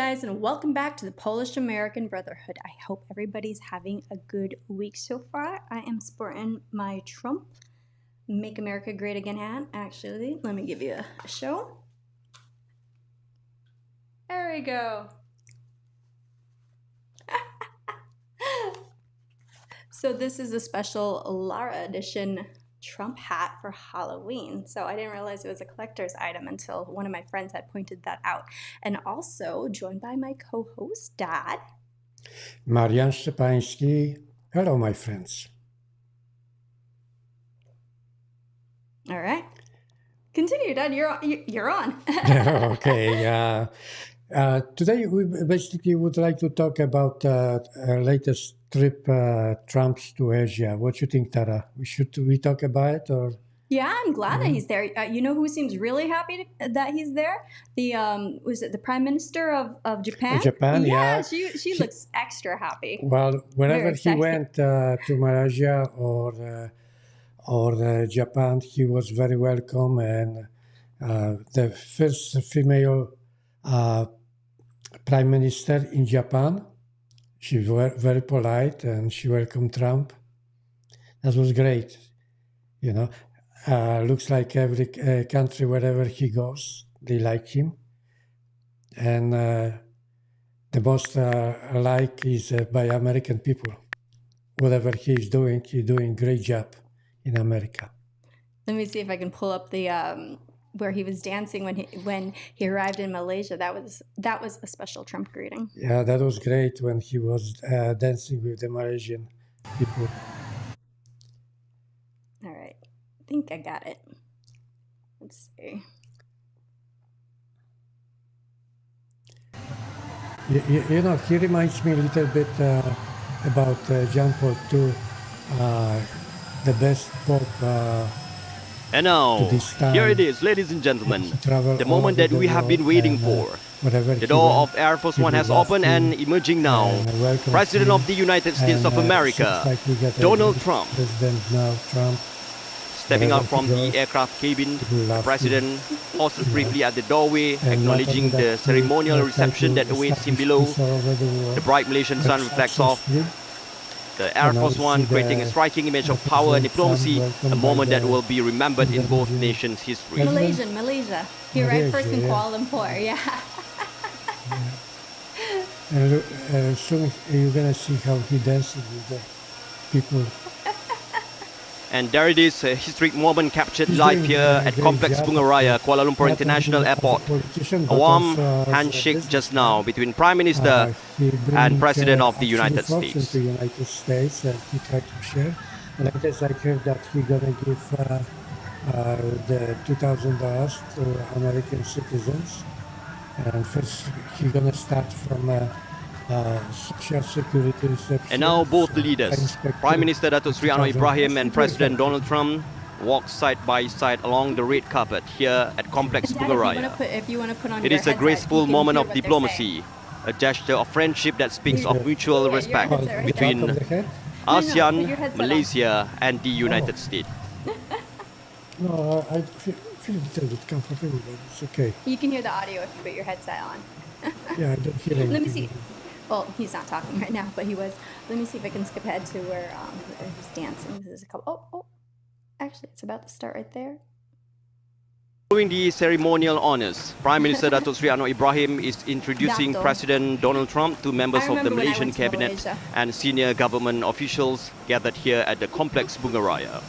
guys, and welcome back to the Polish American Brotherhood. I hope everybody's having a good week so far. I am sporting my Trump Make America Great Again hat. Actually, let me give you a show. There we go. So this is a special Lara edition Trump hat for Halloween. So I didn't realize it was a collector's item until one of my friends had pointed that out. And also joined by my co-host, Dad. Marian Szczepański. Hello, my friends. All right. Continue, Dad. You're on. Okay. Today we basically would like to talk about latest trip Trump's to Asia. What do you think, Tara? Should we talk about it or? Yeah, I'm glad that he's there. You know who seems really happy that he's there? Was it the Prime Minister of Japan? Japan, yeah. She looks extra happy. Well, whenever he went to Malaysia or Japan, he was very welcome, and the first female Prime Minister in Japan. She was very polite and she welcomed Trump. That was great. You know, looks like every country, wherever he goes, they like him. And the most like is by American people. Whatever he's doing great job in America. Let me see if I can pull up the where he was dancing when he arrived in Malaysia. That was a special Trump greeting. Yeah, that was great when he was dancing with the Malaysian people. All right, I think I got it. Let's see. You know, he reminds me a little bit about John Paul II, the best pope. And now, here it is, ladies and gentlemen, the moment that we have been waiting for. The door of Air Force One has opened and emerging now, President of the United States of America, Donald Trump. Stepping out from the aircraft cabin, the President pauses briefly at the doorway, acknowledging the ceremonial reception that awaits him below. The bright Malaysian sun reflects off the Air Force One, creating a striking image of power and diplomacy, a moment that will be remembered in both nations' history. Malaysia. He arrived first in Kuala Lumpur, yeah. And soon you're going to see how he dances with the people. And there it is, a historic moment captured live here at Complex Bunga Raya, Kuala Lumpur International Airport. A warm handshake just now between Prime Minister and President of the United States. And he tried to share. And I guess I heard that he's going to give the $2,000 to American citizens. And first he's going to start from Social Security reception. And now both leaders, Prime Minister Datuk Sri Anwar Ibrahim and President Donald Trump, walk side by side along the red carpet here at Complex Bunga Raya. It is a graceful moment of diplomacy, a gesture of friendship that speaks of mutual respect between ASEAN, Malaysia and the United States. No, I feel a little bit comfortable, but it's okay. You can hear the audio if you put your headset on. Yeah, I don't hear anything. Let me see. Well, he's not talking right now, but he was. Let me see if I can skip ahead to where he's dancing. This is a couple. Oh, actually, it's about to start right there. Following the ceremonial honors, Prime Minister Datuk Sri Anwar Ibrahim is introducing President Donald Trump to members of the Malaysian cabinet and senior government officials gathered here at the Complex Bunga Raya.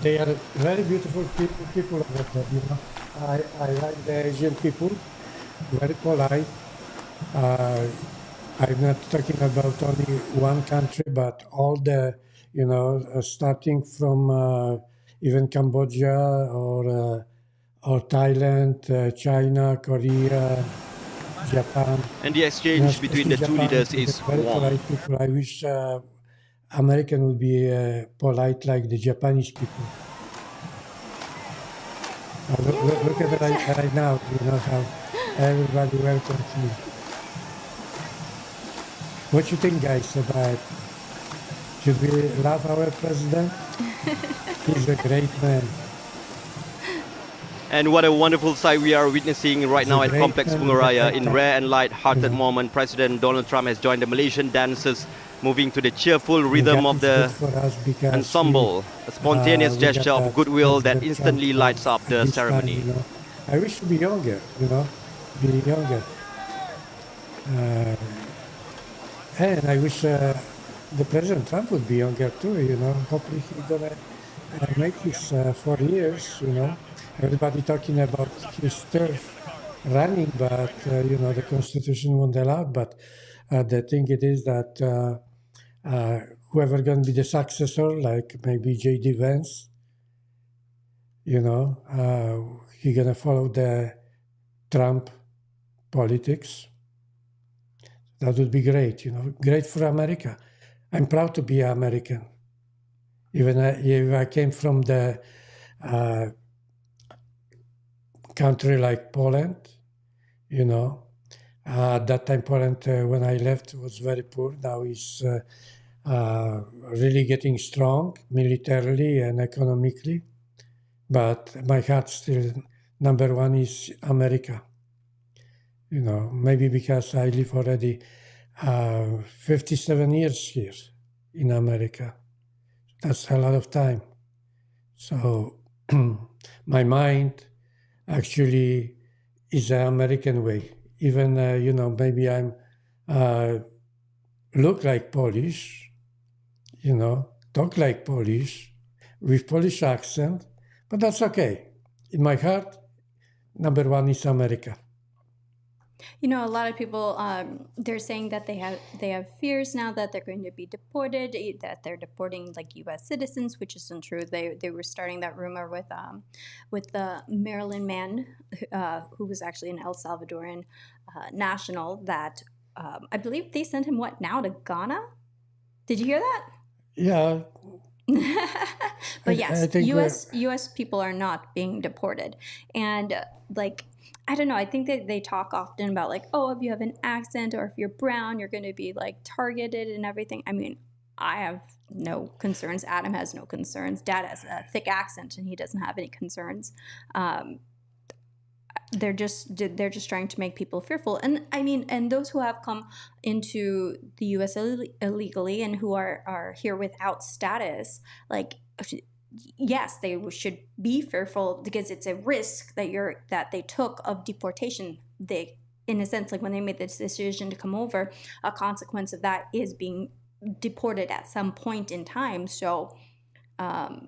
They are very beautiful people over there, you know. I like the Asian people, very polite. I'm not talking about only one country, but all the, you know, starting from even Cambodia or Thailand, China, Korea, Japan. And the exchange between the two leaders is warm. People. I wish American would be polite like the Japanese people. Look at it right now, you know how everybody welcomes me. What do you think, guys, about should we love our president? He's a great man. And what a wonderful sight we are witnessing right now at Complex Bungaraya. In rare and light-hearted moment, President Donald Trump has joined the Malaysian dancers, moving to the cheerful rhythm of the ensemble, a spontaneous gesture of goodwill that instantly lights up the ceremony. Time, I wish to be younger, be younger. And I wish the President Trump would be younger too, Hopefully he's gonna make his 4 years, Everybody talking about his turf running, but, the Constitution won't allow it. But the thing it is that whoever going to be the successor, like maybe J.D. Vance, he going to follow the Trump politics. That would be great, great for America. I'm proud to be American. Even if I came from the country like Poland, at that time Poland, when I left, was very poor. Now it's really getting strong militarily and economically. But my heart still, number one is America. Maybe because I live already 57 years here in America. That's a lot of time. So my mind actually is an American way. Even, maybe I'm look like Polish, talk like Polish, with Polish accent, but that's okay. In my heart, number one is America. A lot of people, they're saying that they have fears now that they're going to be deported, that they're deporting like U.S. citizens, which isn't true. They were starting that rumor with the Maryland man who was actually an El Salvadoran national that I believe they sent him to Ghana? Did you hear that? Yeah. But yes, U.S. people are not being deported, and I don't know. I think that they talk often about if you have an accent or if you're brown, you're going to be targeted and everything. I mean, I have no concerns. Adam has no concerns. Dad has a thick accent and he doesn't have any concerns. They're just trying to make people fearful. And I mean, and those who have come into the U.S. illegally and who are here without status, yes, they should be fearful because it's a risk that they took of deportation. They, in a sense, when they made this decision to come over, a consequence of that is being deported at some point in time. So, I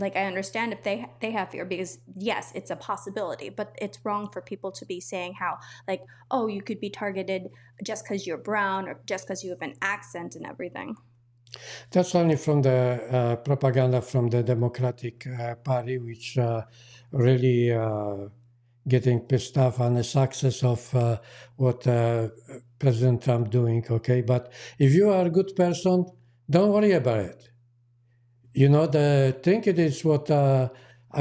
understand if they have fear because yes, it's a possibility, but it's wrong for people to be saying how you could be targeted just because you're brown or just because you have an accent and everything. That's only from the propaganda from the Democratic Party, which really getting pissed off on the success of what President Trump doing, okay? But if you are a good person, don't worry about it. The thing it is what I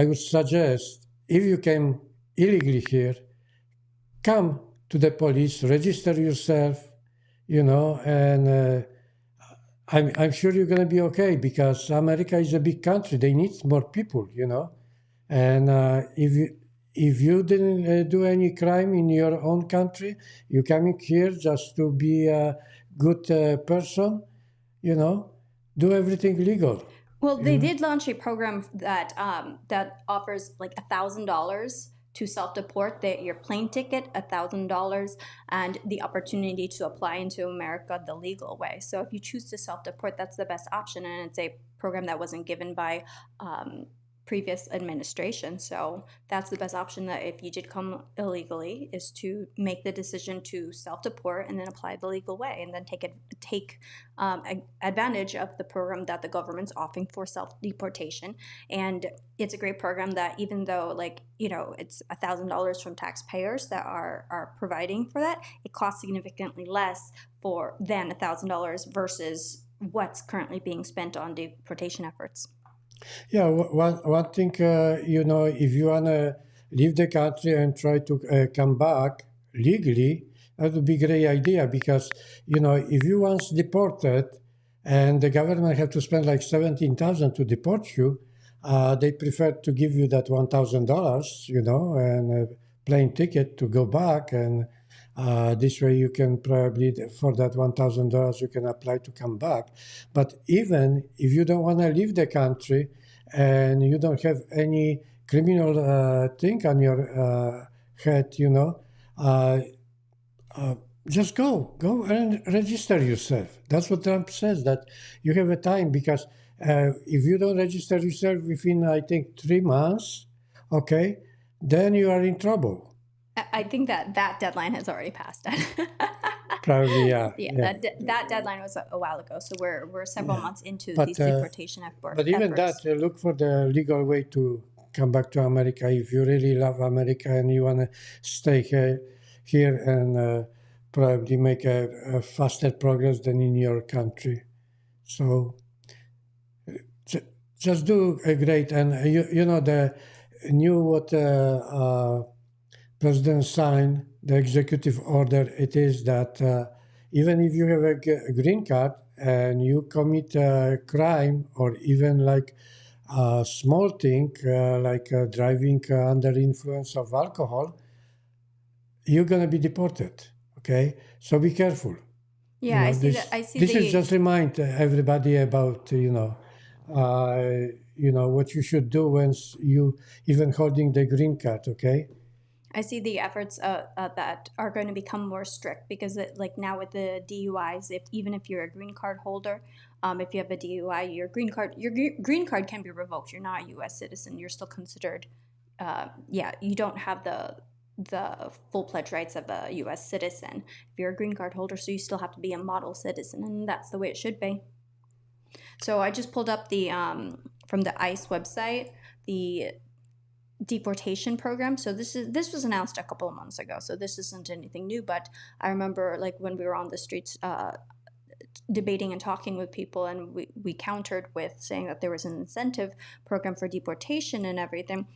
would suggest, if you came illegally here, come to the police, register yourself, and I'm sure you're going to be okay because America is a big country. They need more people, And if you didn't do any crime in your own country, you coming here just to be a good person, do everything legal. Well, they did launch a program that offers $1,000 to self-deport, your plane ticket, $1,000, and the opportunity to apply into America the legal way. So if you choose to self-deport, that's the best option, and it's a program that wasn't given by previous administration. So that's the best option, that if you did come illegally, is to make the decision to self-deport and then apply the legal way, and then take advantage of the program that the government's offering for self-deportation. And it's a great program that, even though it's $1,000 from taxpayers that are providing for that, it costs significantly less than $1,000 versus what's currently being spent on deportation efforts. Yeah, one thing, if you want to leave the country and try to come back legally, that would be a great idea because, if you once deported and the government have to spend $17,000 to deport you, they prefer to give you that $1,000, and a plane ticket to go back, and this way you can probably, for that $1,000, you can apply to come back. But even if you don't want to leave the country and you don't have any criminal thing on your head, just go and register yourself. That's what Trump says, that you have a time, because if you don't register yourself within, I think, 3 months, okay, then you are in trouble. I think that deadline has already passed. Probably, yeah. That deadline was a while ago, so we're several months into these deportation efforts. But even that, look for the legal way to come back to America if you really love America and you want to stay here and probably make a faster progress than in your country. So just do a great, and the new what President signed, the executive order, it is that even if you have a green card and you commit a crime or even like a small thing like driving under influence of alcohol, you're going to be deported. Okay, so be careful. Yeah, I see that. This is just remind everybody about what you should do when you even holding the green card. Okay. I see the efforts that are going to become more strict, because now with the DUIs, even if you're a green card holder, if you have a DUI, your green card can be revoked. You're not a U.S. citizen. You're still considered, you don't have the full-fledged rights of a U.S. citizen if you're a green card holder, so you still have to be a model citizen, and that's the way it should be. So I just pulled up the from the ICE website, the deportation program. So this was announced a couple of months ago, so this isn't anything new, but I remember when we were on the streets debating and talking with people, and we countered with saying that there was an incentive program for deportation and everything.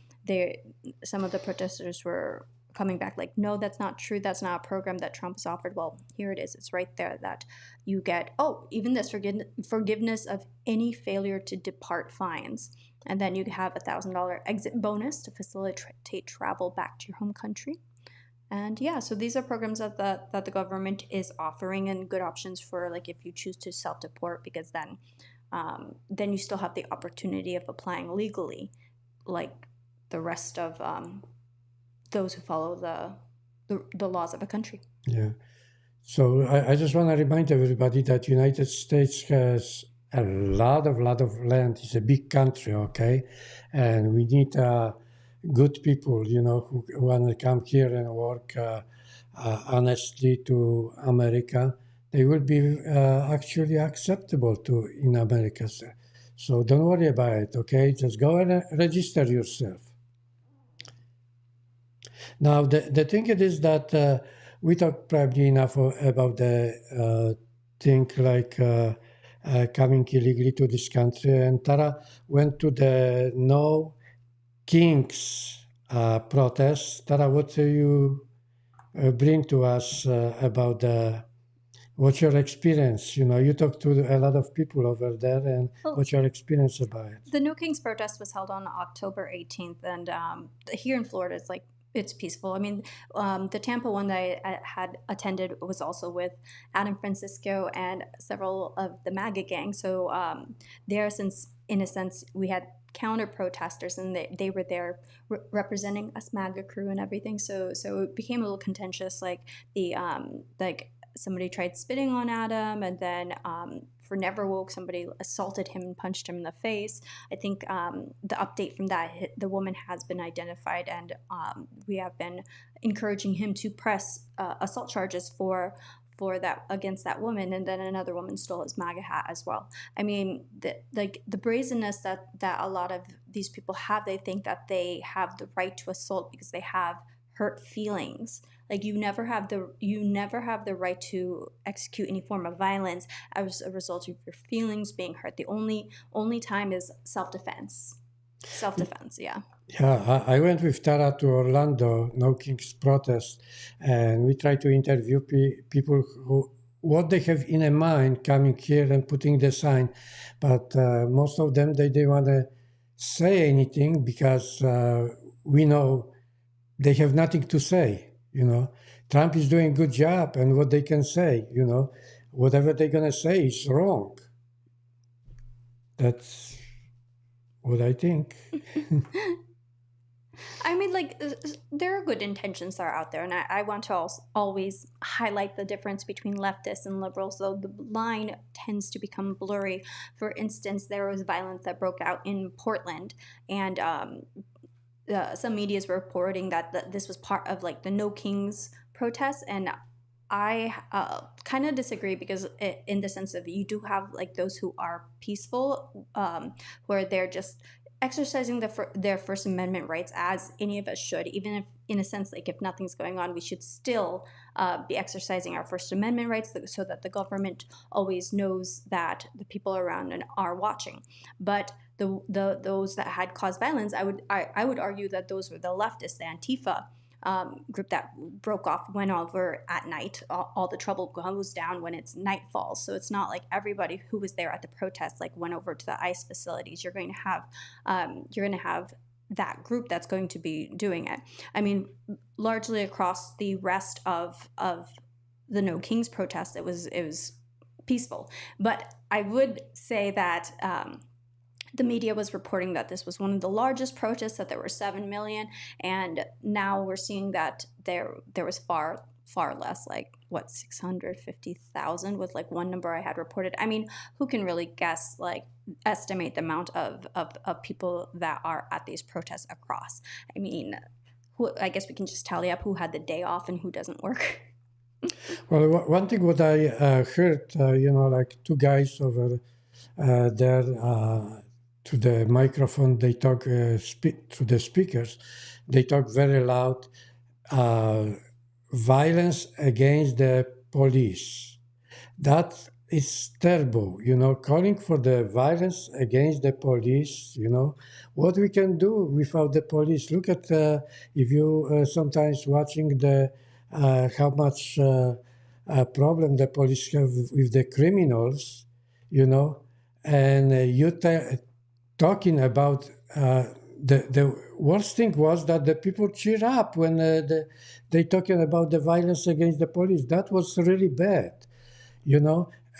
Some of the protesters were coming back like, no, that's not true. That's not a program that Trump has offered. Well, here it is. It's right there that you get, even this forgiveness of any failure to depart fines. And then you have $1,000 exit bonus to facilitate travel back to your home country. And so these are programs that the government is offering, and good options for if you choose to self-deport, because then you still have the opportunity of applying legally, like the rest of those who follow the laws of a country. Yeah. So I just want to remind everybody that United States has a lot of land. It's a big country, okay? And we need good people, who want to come here and work honestly to America. They will be actually acceptable in America. So don't worry about it, okay? Just go and register yourself. Now, the thing is that we talked probably enough about the thing like coming illegally to this country, and Tara went to the No Kings protest. Tara, what do you bring to us about what's your experience? You talked to a lot of people over there, and what's your experience about it? The No Kings protest was held on October 18th, and here in Florida, it's peaceful. I mean, the Tampa one that I had attended was also with Adam Francisco and several of the MAGA gang. So there, since in a sense we had counter protesters, and they were there representing us MAGA crew and everything. So it became a little contentious. Somebody tried spitting on Adam, and then for Never Woke, somebody assaulted him and punched him in the face. I think the update from that, the woman has been identified, and we have been encouraging him to press assault charges for that against that woman, and then another woman stole his MAGA hat as well. I mean, the brazenness that a lot of these people have, they think that they have the right to assault because they have hurt feelings. You never have the right to execute any form of violence as a result of your feelings being hurt. The only time is self-defense. Yeah. Yeah, I went with Tara to Orlando, No Kings protest, and we tried to interview people what they have in mind coming here and putting the sign, but most of them they want to say anything because we know they have nothing to say. Trump is doing a good job, and what they can say, whatever they're going to say is wrong. That's what I think. I mean, like, there are good intentions that are out there, and I want to always highlight the difference between leftists and liberals, though the line tends to become blurry. For instance, there was violence that broke out in Portland, and some media is reporting that this was part of, like, the No Kings protests, and I kind of disagree, because in the sense of, you do have, like, those who are peaceful, where they're just exercising their First Amendment rights, as any of us should, even if, in a sense, like, if nothing's going on, we should still be exercising our First Amendment rights, so that the government always knows that the people around and are watching. But those that had caused violence, I would argue that those were the leftists, the Antifa group that went over at night. All the trouble goes down when it's nightfall. So it's not like everybody who was there at the protest, like, went over to the ICE facilities. You're going to have that group that's going to be doing it. I mean, largely across the rest of the No Kings protests, it was peaceful. But I would say that the media was reporting that this was one of the largest protests, that there were 7 million, and now we're seeing that there was far less, like, 650,000 was, like, one number I had reported. I mean, who can really guess, like, estimate the amount of people that are at these protests across? I mean, I guess we can just tally up who had the day off and who doesn't work. Well, one thing what I heard, like, two guys over there, to the microphone, they talk to the speakers. They talk very loud. Violence against the police. That is terrible. Calling for the violence against the police. What we can do without the police. Look at if you sometimes watching the how much problem the police have with the criminals. And you talking about the worst thing was that the people cheer up when they talking about the violence against the police. That was really bad,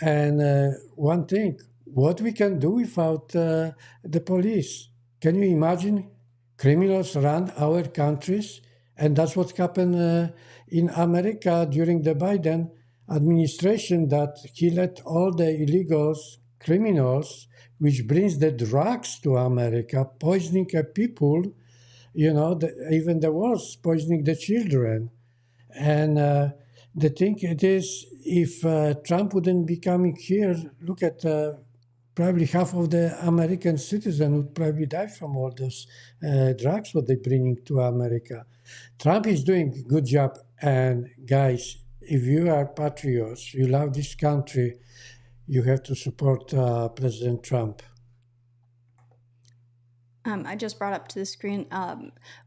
And one thing, what we can do without the police? Can you imagine? Criminals run our countries, and that's what happened in America during the Biden administration, that he let all the illegals, criminals, which brings the drugs to America, poisoning people, even the worst, poisoning the children. And the thing it is, if Trump wouldn't be coming here, look at probably half of the American citizens would probably die from all those drugs what they're bringing to America. Trump is doing a good job. And guys, if you are patriots, you love this country, you have to support President Trump. I just brought up to the screen,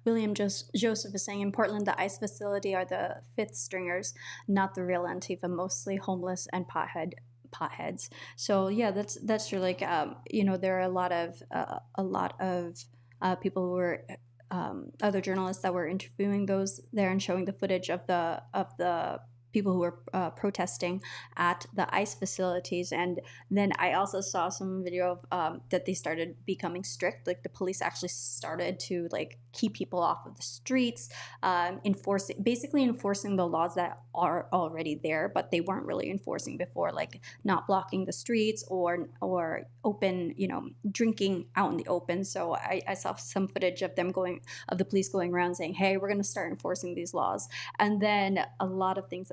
William Joseph is saying, in Portland, the ICE facility are the fifth stringers, not the real Antifa, mostly homeless and potheads. So yeah, that's true. Like, there are a lot of people who were other journalists that were interviewing those there and showing the footage of the people who were protesting at the ICE facilities. And then I also saw some video of that they started becoming strict. Like, the police actually started to, like, keep people off of the streets, basically enforcing the laws that are already there, but they weren't really enforcing before, like not blocking the streets or open, drinking out in the open. So I saw some footage of the police going around saying, hey, we're going to start enforcing these laws. And then a lot of things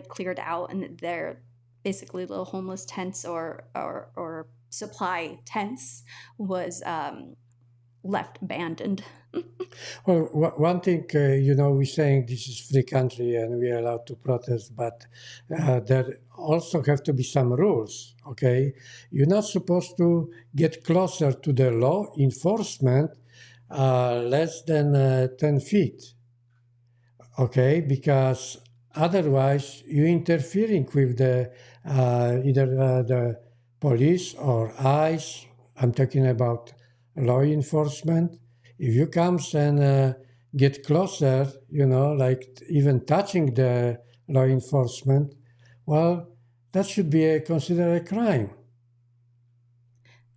cleared out, and they're basically little homeless tents or supply tents was left abandoned. Well, one thing, we're saying this is free country and we are allowed to protest, but there also have to be some rules, okay? You're not supposed to get closer to the law enforcement less than 10 feet, okay? Because otherwise you're interfering with the either the police or ICE. I'm talking about law enforcement. If you comes and get closer, like even touching the law enforcement, well, that should be considered a crime.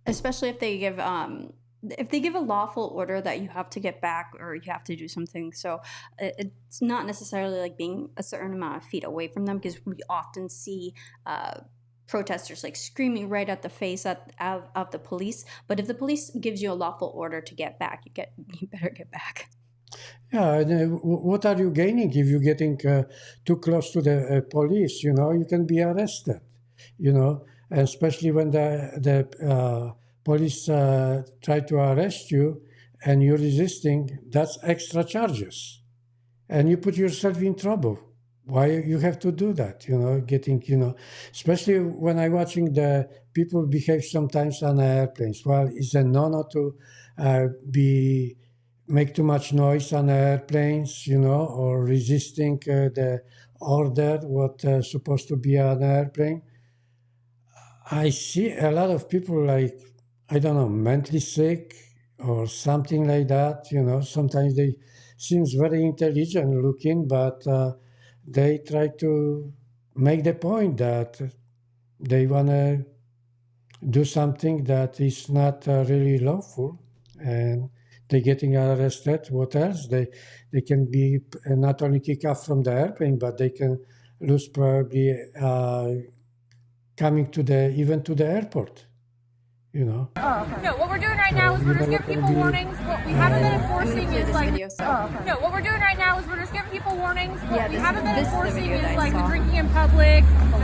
Especially if they give a lawful order that you have to get back or you have to do something. So it's not necessarily like being a certain amount of feet away from them, because we often see protesters like screaming right at the face of the police. But if the police gives you a lawful order to get back, you better get back. Yeah, and what are you gaining if you're getting too close to the police? You can be arrested. And especially when the police try to arrest you and you're resisting, that's extra charges, and you put yourself in trouble. Why you have to do that? Especially when I'm watching the people behave sometimes on airplanes. Well, it's a no to make too much noise on airplanes, or resisting the order what supposed to be on an airplane. I see a lot of people like, I don't know, mentally sick or something like that. Sometimes they seems very intelligent looking, but they try to make the point that they want to do something that is not really lawful, and they're getting arrested. What else? They can be not only kicked off from the airplane, but they can lose probably coming even to the airport. Oh, okay. No, what we're doing right now is we're just giving people warnings. What we haven't been enforcing is like. No, what we're doing right now is we're just giving people warnings. What we haven't been enforcing is like the drinking in public, the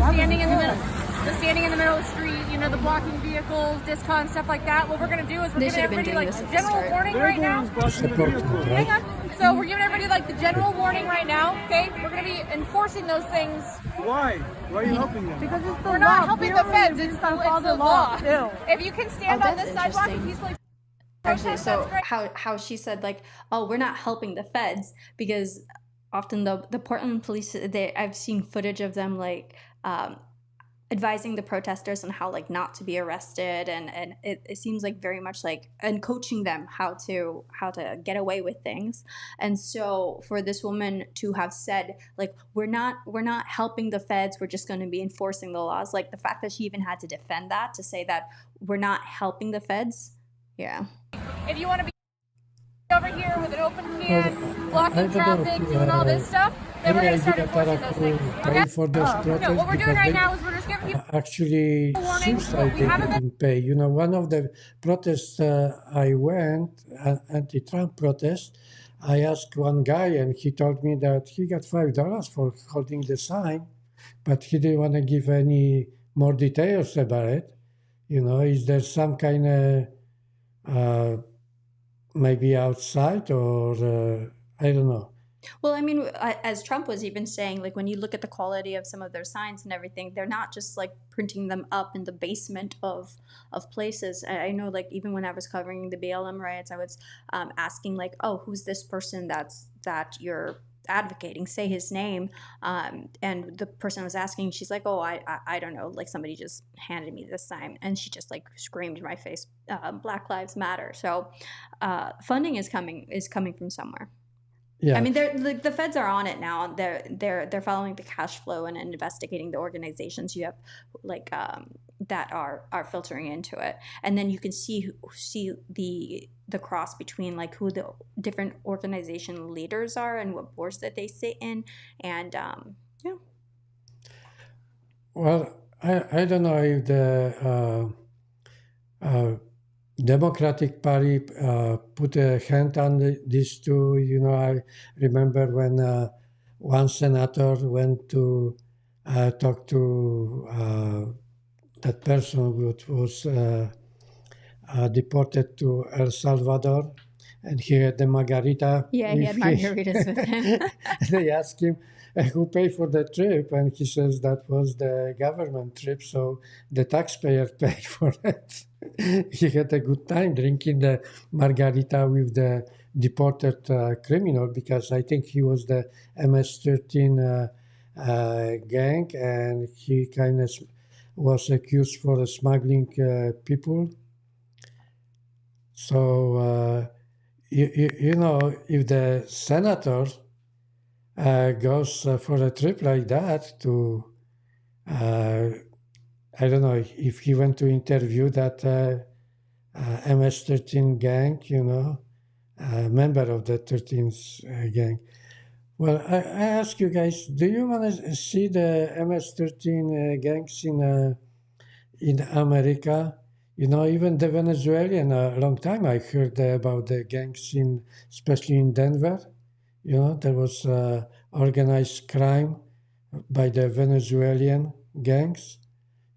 standing in the middle of the street, the blocking vehicles, discon, stuff like that. What we're gonna do is we're giving everybody like a general warning right now. Hang on. So we're giving everybody like the general warning right now. Okay, we're gonna be enforcing those things. Why? Why are you helping them? Because we're not helping the feds. It's the law. If you can stand on this sidewalk and peacefully. Actually, so how she said like, oh, we're not helping the feds, because often the Portland police, I've seen footage of them like advising the protesters on how like not to be arrested, and it seems like very much like, and coaching them how to get away with things. And so for this woman to have said like, we're not helping the feds, we're just going to be enforcing the laws, like the fact that she even had to defend that, to say that we're not helping the feds. Yeah. If you want to be over here with an open can, blocking traffic, doing all this stuff, then we're going to start enforcing those things. Okay? For those protests, no, what we're doing right now is we're just giving people actually seems like they didn't pay. One of the protests I went, anti-Trump protest, I asked one guy and he told me that he got $5 for holding the sign, but he didn't want to give any more details about it. Is there some kind of maybe outside or I don't know. Well, I mean, as Trump was even saying, like when you look at the quality of some of their signs and everything, they're not just like printing them up in the basement of places. I know, like even when I was covering the BLM riots, I was asking like, oh, who's this person that you're advocating? Say his name. And the person I was asking, she's like, oh, I don't know, like somebody just handed me this sign, and she just like screamed in my face, Black Lives Matter. So funding is coming from somewhere. Yeah. I mean, the feds are on it now. They're following the cash flow and investigating the organizations you have, like that are filtering into it, and then you can see the cross between like who the different organization leaders are and what boards that they sit in, and yeah. Well, I don't know if the Democratic Party put a hand on these two. I remember when one senator went to talk to that person who was deported to El Salvador, and he had the margarita. Yeah, he had margaritas with him. They asked him who paid for the trip, and he says that was the government trip, so the taxpayer paid for it. He had a good time drinking the margarita with the deported criminal, because I think he was the MS-13 gang, and he kind of was accused for smuggling people. So, you know, if the senator goes for a trip like that to, I don't know if he went to interview that MS-13 gang, you know, member of the 13th gang. Well, I ask you guys, do you want to see the MS-13 gangs in America? You know, even the Venezuelan, a long time I heard about the gangs especially in Denver. You know, there was organized crime by the Venezuelan gangs,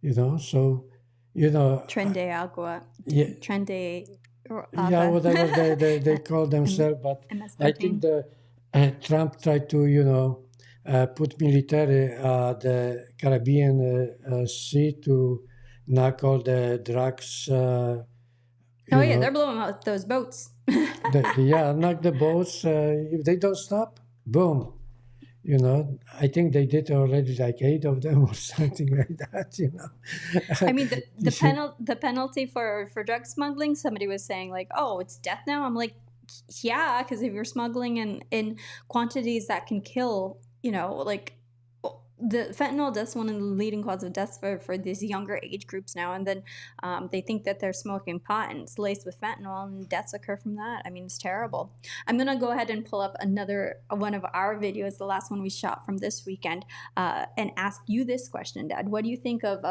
you know, so, you know. Trende Agua. Yeah. Trende. Yeah, whatever they call themselves, but MS-13. I think the Trump tried to, you know, put military the Caribbean Sea to knock all the drugs. They're blowing out those boats. Knock the boats. If they don't stop, boom. You know, I think they did already like 8 of them or something like that, you know. I mean, the penalty for drug smuggling, somebody was saying like, oh, it's death now. I'm like, yeah, because if you're smuggling in quantities that can kill, you know, like the fentanyl death's one of the leading causes of deaths for these younger age groups now. And then they think that they're smoking pot and it's laced with fentanyl and deaths occur from that. I mean, it's terrible. I'm going to go ahead and pull up another one of our videos, the last one we shot from this weekend, and ask you this question, Dad. What do you think of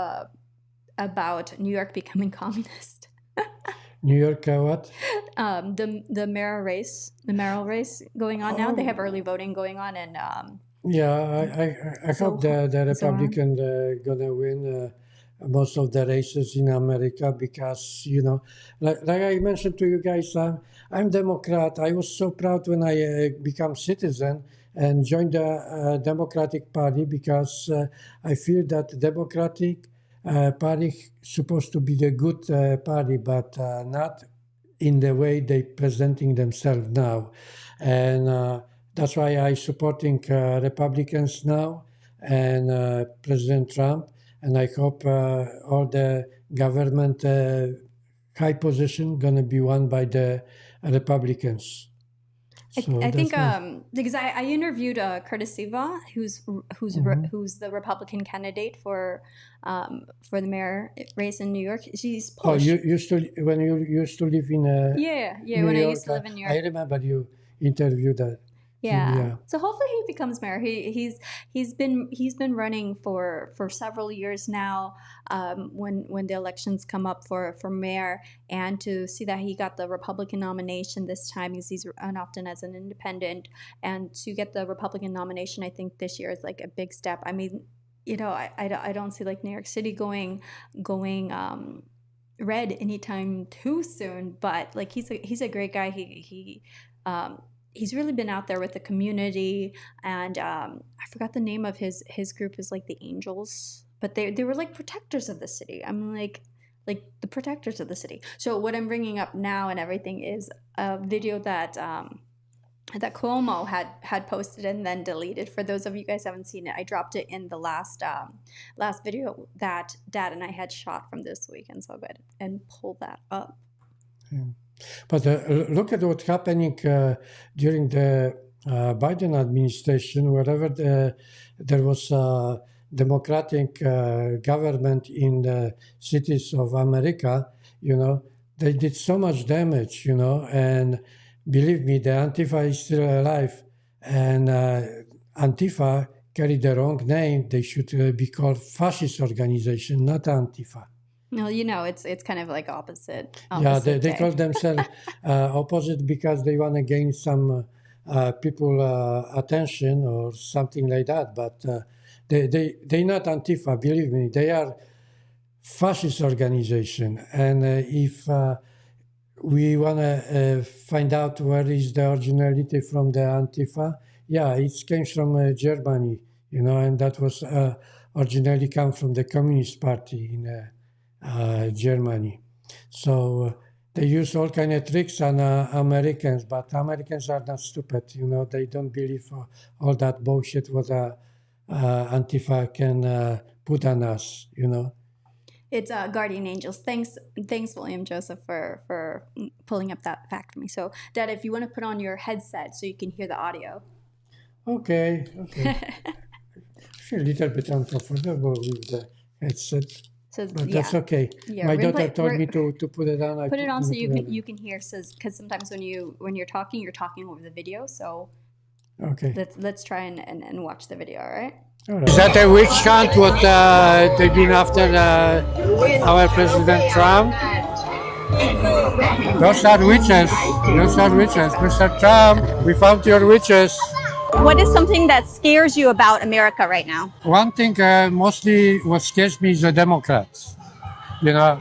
about New York becoming communist? New York, what? The mayoral race going on now. They have early voting going on, and I hope the Republican gonna win most of the races in America because, you know, like I mentioned to you guys, I'm Democrat. I was so proud when I became citizen and joined the Democratic Party because I feel that the Democratic Party supposed to be the good party, but not in the way they presenting themselves now, and that's why I supporting Republicans now and President Trump, and I hope all the government high position gonna be won by the Republicans. So I think because I interviewed Curtis Siva, who's the Republican candidate for the mayor race in New York. She's Polish. Oh, when you used to live in when New I York, used to live in New York. I remember you interviewed that. Yeah. So hopefully he becomes mayor. He's been running for several years now. When the elections come up for mayor, and to see that he got the Republican nomination this time, because he's run often as an independent, and to get the Republican nomination, I think this year is like a big step. I mean, you know, I don't see like New York City going red anytime too soon. But like he's a great guy. He's really been out there with the community, and I forgot the name of his group is like the Angels, but they were like protectors of the city. I'm like the protectors of the city. So what I'm bringing up now and everything is a video that Cuomo had posted and then deleted. For those of you guys who haven't seen it, I dropped it in the last video that Dad and I had shot from this weekend. So I'll go ahead and pull that up. Yeah. But look at what's happening during the Biden administration. Wherever there was a democratic government in the cities of America, you know, they did so much damage, you know, and believe me, the Antifa is still alive, and Antifa carry the wrong name. They should be called fascist organization, not Antifa. No, you know, it's kind of like opposite. Yeah, they call themselves opposite because they want to gain some people attention or something like that. But they not Antifa, believe me. They are fascist organization. And if we want to find out where is the originality from the Antifa, yeah, it came from Germany, you know, and that was originally come from the Communist Party in Germany. So they use all kind of tricks on Americans, but Americans are not stupid. You know, they don't believe all that bullshit what Antifa can put on us, you know. It's Guardian Angels. Thanks, William Joseph, for pulling up that fact for me. So, Dad, if you want to put on your headset so you can hear the audio. Okay. I feel a little bit uncomfortable with the headset, but that's okay. Yeah, my daughter told me to put it on. Put it on so you can hear. Because sometimes when you're talking over the video. So okay, let's try and watch the video. All right. Is that a witch hunt? What they've been after our President Trump? Those are witches. Mr. Trump, we found your witches. What is something that scares you about America right now? One thing mostly what scares me is the Democrats. You know.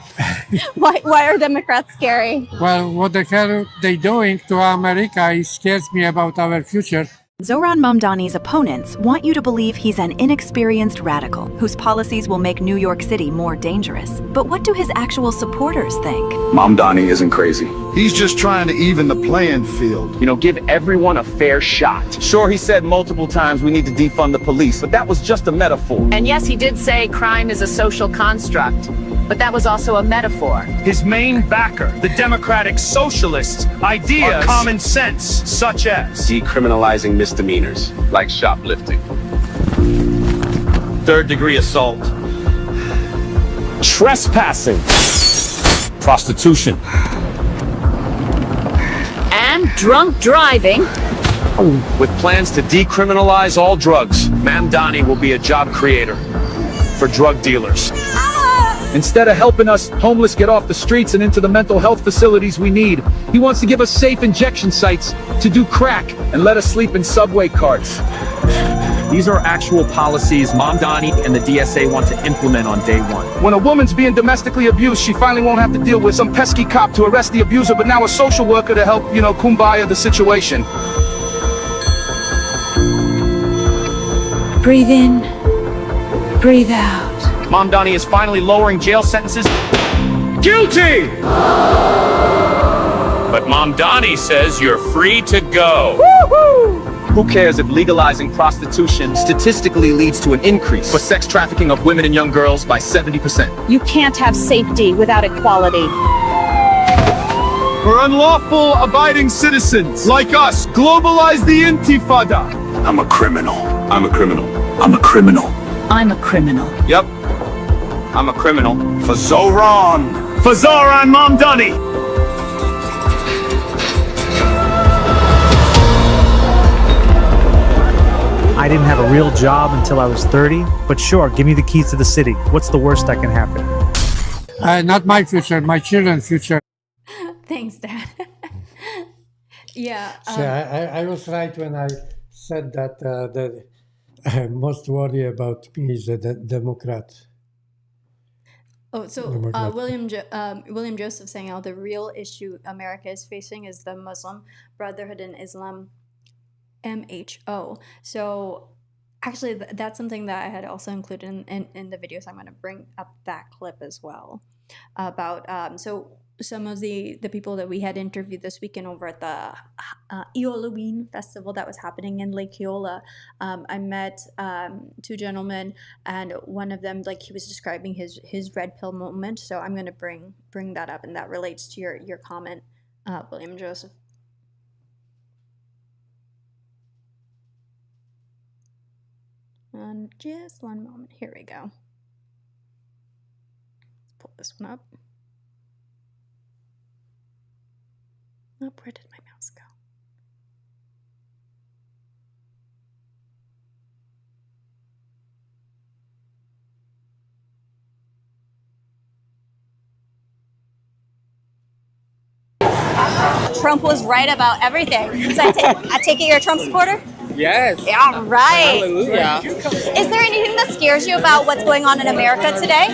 Why are Democrats scary? Well, what the hell they doing to America scares me about our future. Zohran Mamdani's opponents want you to believe he's an inexperienced radical whose policies will make New York City more dangerous. But what do his actual supporters think? Mamdani isn't crazy. He's just trying to even the playing field. You know, give everyone a fair shot. Sure, he said multiple times we need to defund the police, but that was just a metaphor. And yes, he did say crime is a social construct, but that was also a metaphor. His main backer, the Democratic Socialists' ideas are common sense, such as Decriminalizing misdemeanors, like shoplifting. third-degree assault, Trespassing. prostitution, And drunk driving. With plans to decriminalize all drugs, Mamdani will be a job creator for drug dealers. Instead of helping us homeless get off the streets and into the mental health facilities we need, he wants to give us safe injection sites to do crack and let us sleep in subway carts. These are actual policies Mamdani and the DSA want to implement on day one. When a woman's being domestically abused, she finally won't have to deal with some pesky cop to arrest the abuser, but now a social worker to help, kumbaya the situation. Breathe in, breathe out. Mamdani is finally lowering jail sentences. guilty! But Mamdani says you're free to go. Who cares if legalizing prostitution statistically leads to an increase for sex trafficking of women and young girls by 70%? You can't have safety without equality. For unlawful abiding citizens like us, globalize the intifada. I'm a criminal. I'm a criminal. I'm a criminal. I'm a criminal. Yep. I'm a criminal. For Zohran. For Zohran Mamdani! I didn't have a real job until I was 30, but sure, give me the keys to the city. What's the worst that can happen? Not my future, my children's future. Thanks, Dad. Yeah. So I was right when I said that the most worry about me is the Democrat. Oh, so William Joseph saying, the real issue America is facing is the Muslim Brotherhood and Islam MHO. So actually that's something that I had also included in the video, so I'm going to bring up that clip as well about so some of the people that we had interviewed this weekend over at the Halloween festival that was happening in Lake Eola. I met two gentlemen, and one of them, he was describing his red pill moment, so I'm going to bring that up, and that relates to your comment, William Joseph. And just one moment. Here we go. Let's pull this one up. Oh, where did my mouse go? Trump was right about everything. So I take it you're a Trump supporter? Yes. All right. Hallelujah. Is there anything that scares you about what's going on in America today?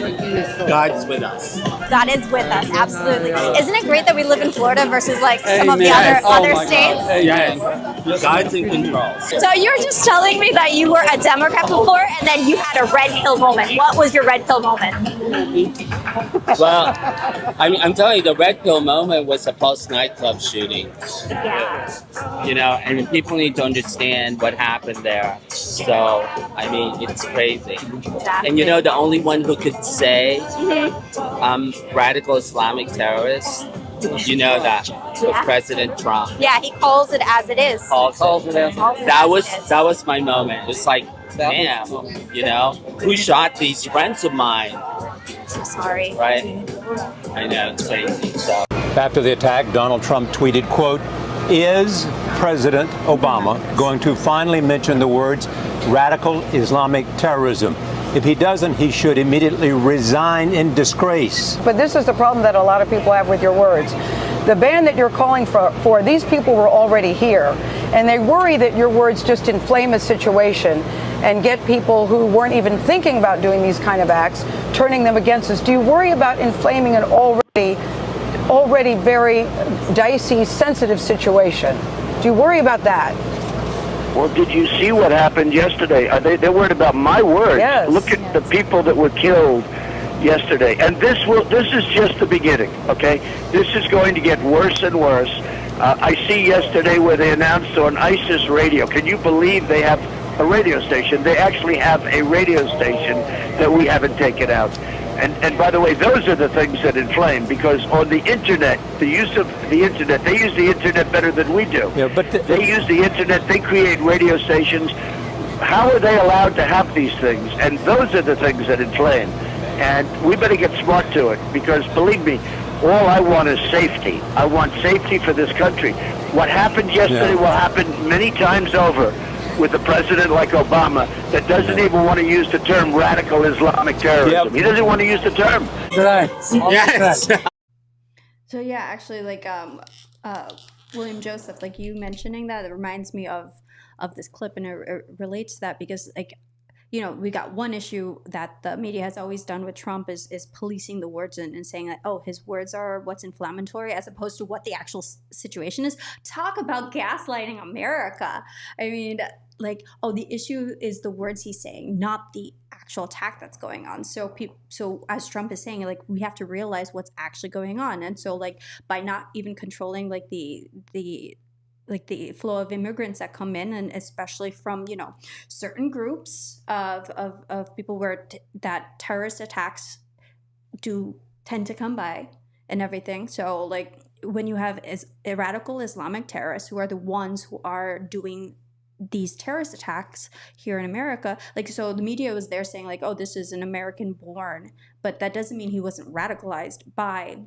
God's with us. God is with us, absolutely. Isn't it great that we live in Florida versus like some of the other states? Yes. God's in control. So you were just telling me that you were a Democrat before and then you had a red pill moment. What was your red pill moment? Well, I mean, I'm telling you, the red pill moment was the Pulse nightclub shooting. Yeah. You know, and people need to understand what happened there. So, I mean, it's crazy. Exactly. And you know, the only one who could say radical Islamic terrorist, you know that, was President Trump. Yeah, he calls it as it is. That was my moment. It's like, damn, you know, who shot these friends of mine? So sorry. Right? I know, it's crazy. So. After the attack, Donald Trump tweeted, quote, "Is President Obama going to finally mention the words radical Islamic terrorism? If he doesn't, he should immediately resign in disgrace." But this is the problem that a lot of people have with your words. The ban that you're calling for, these people were already here, and they worry that your words just inflame a situation and get people who weren't even thinking about doing these kind of acts, turning them against us. Do you worry about inflaming an already very dicey, sensitive situation? Do you worry about that? Well, did you see what happened yesterday? They're worried about my words. Yes. Look at the people that were killed yesterday. And this is just the beginning, okay? This is going to get worse and worse. I see yesterday where they announced on ISIS radio. Can you believe they have a radio station? They actually have a radio station that we haven't taken out. And by the way, those are the things that inflame, because on the internet, the use of the internet, they use the internet better than we do. Yeah, but they use the internet, they create radio stations. How are they allowed to have these things? And those are the things that inflame. And we better get smart to it, because believe me, all I want is safety. I want safety for this country. What happened yesterday will happen many times over with a president like Obama that doesn't even want to use the term radical Islamic terrorism. He doesn't want to use the term. Right. Yes. So yeah, actually, like William Joseph, like you mentioning that, it reminds me of this clip, and it relates to that because, like, you know, we got one issue that the media has always done with Trump is policing the words and saying that, oh, his words are what's inflammatory as opposed to what the actual situation is. Talk about gaslighting America. I mean, like, oh, the issue is the words he's saying, not the actual attack that's going on. So as Trump is saying, like, we have to realize what's actually going on. And so, like, by not even controlling, like, the flow of immigrants that come in, and especially from, you know, certain groups of people where that terrorist attacks do tend to come by and everything. So, like, when you have radical Islamic terrorists who are the ones who are doing these terrorist attacks here in America, like, so the media was there saying, like, oh, this is an American born, but that doesn't mean he wasn't radicalized by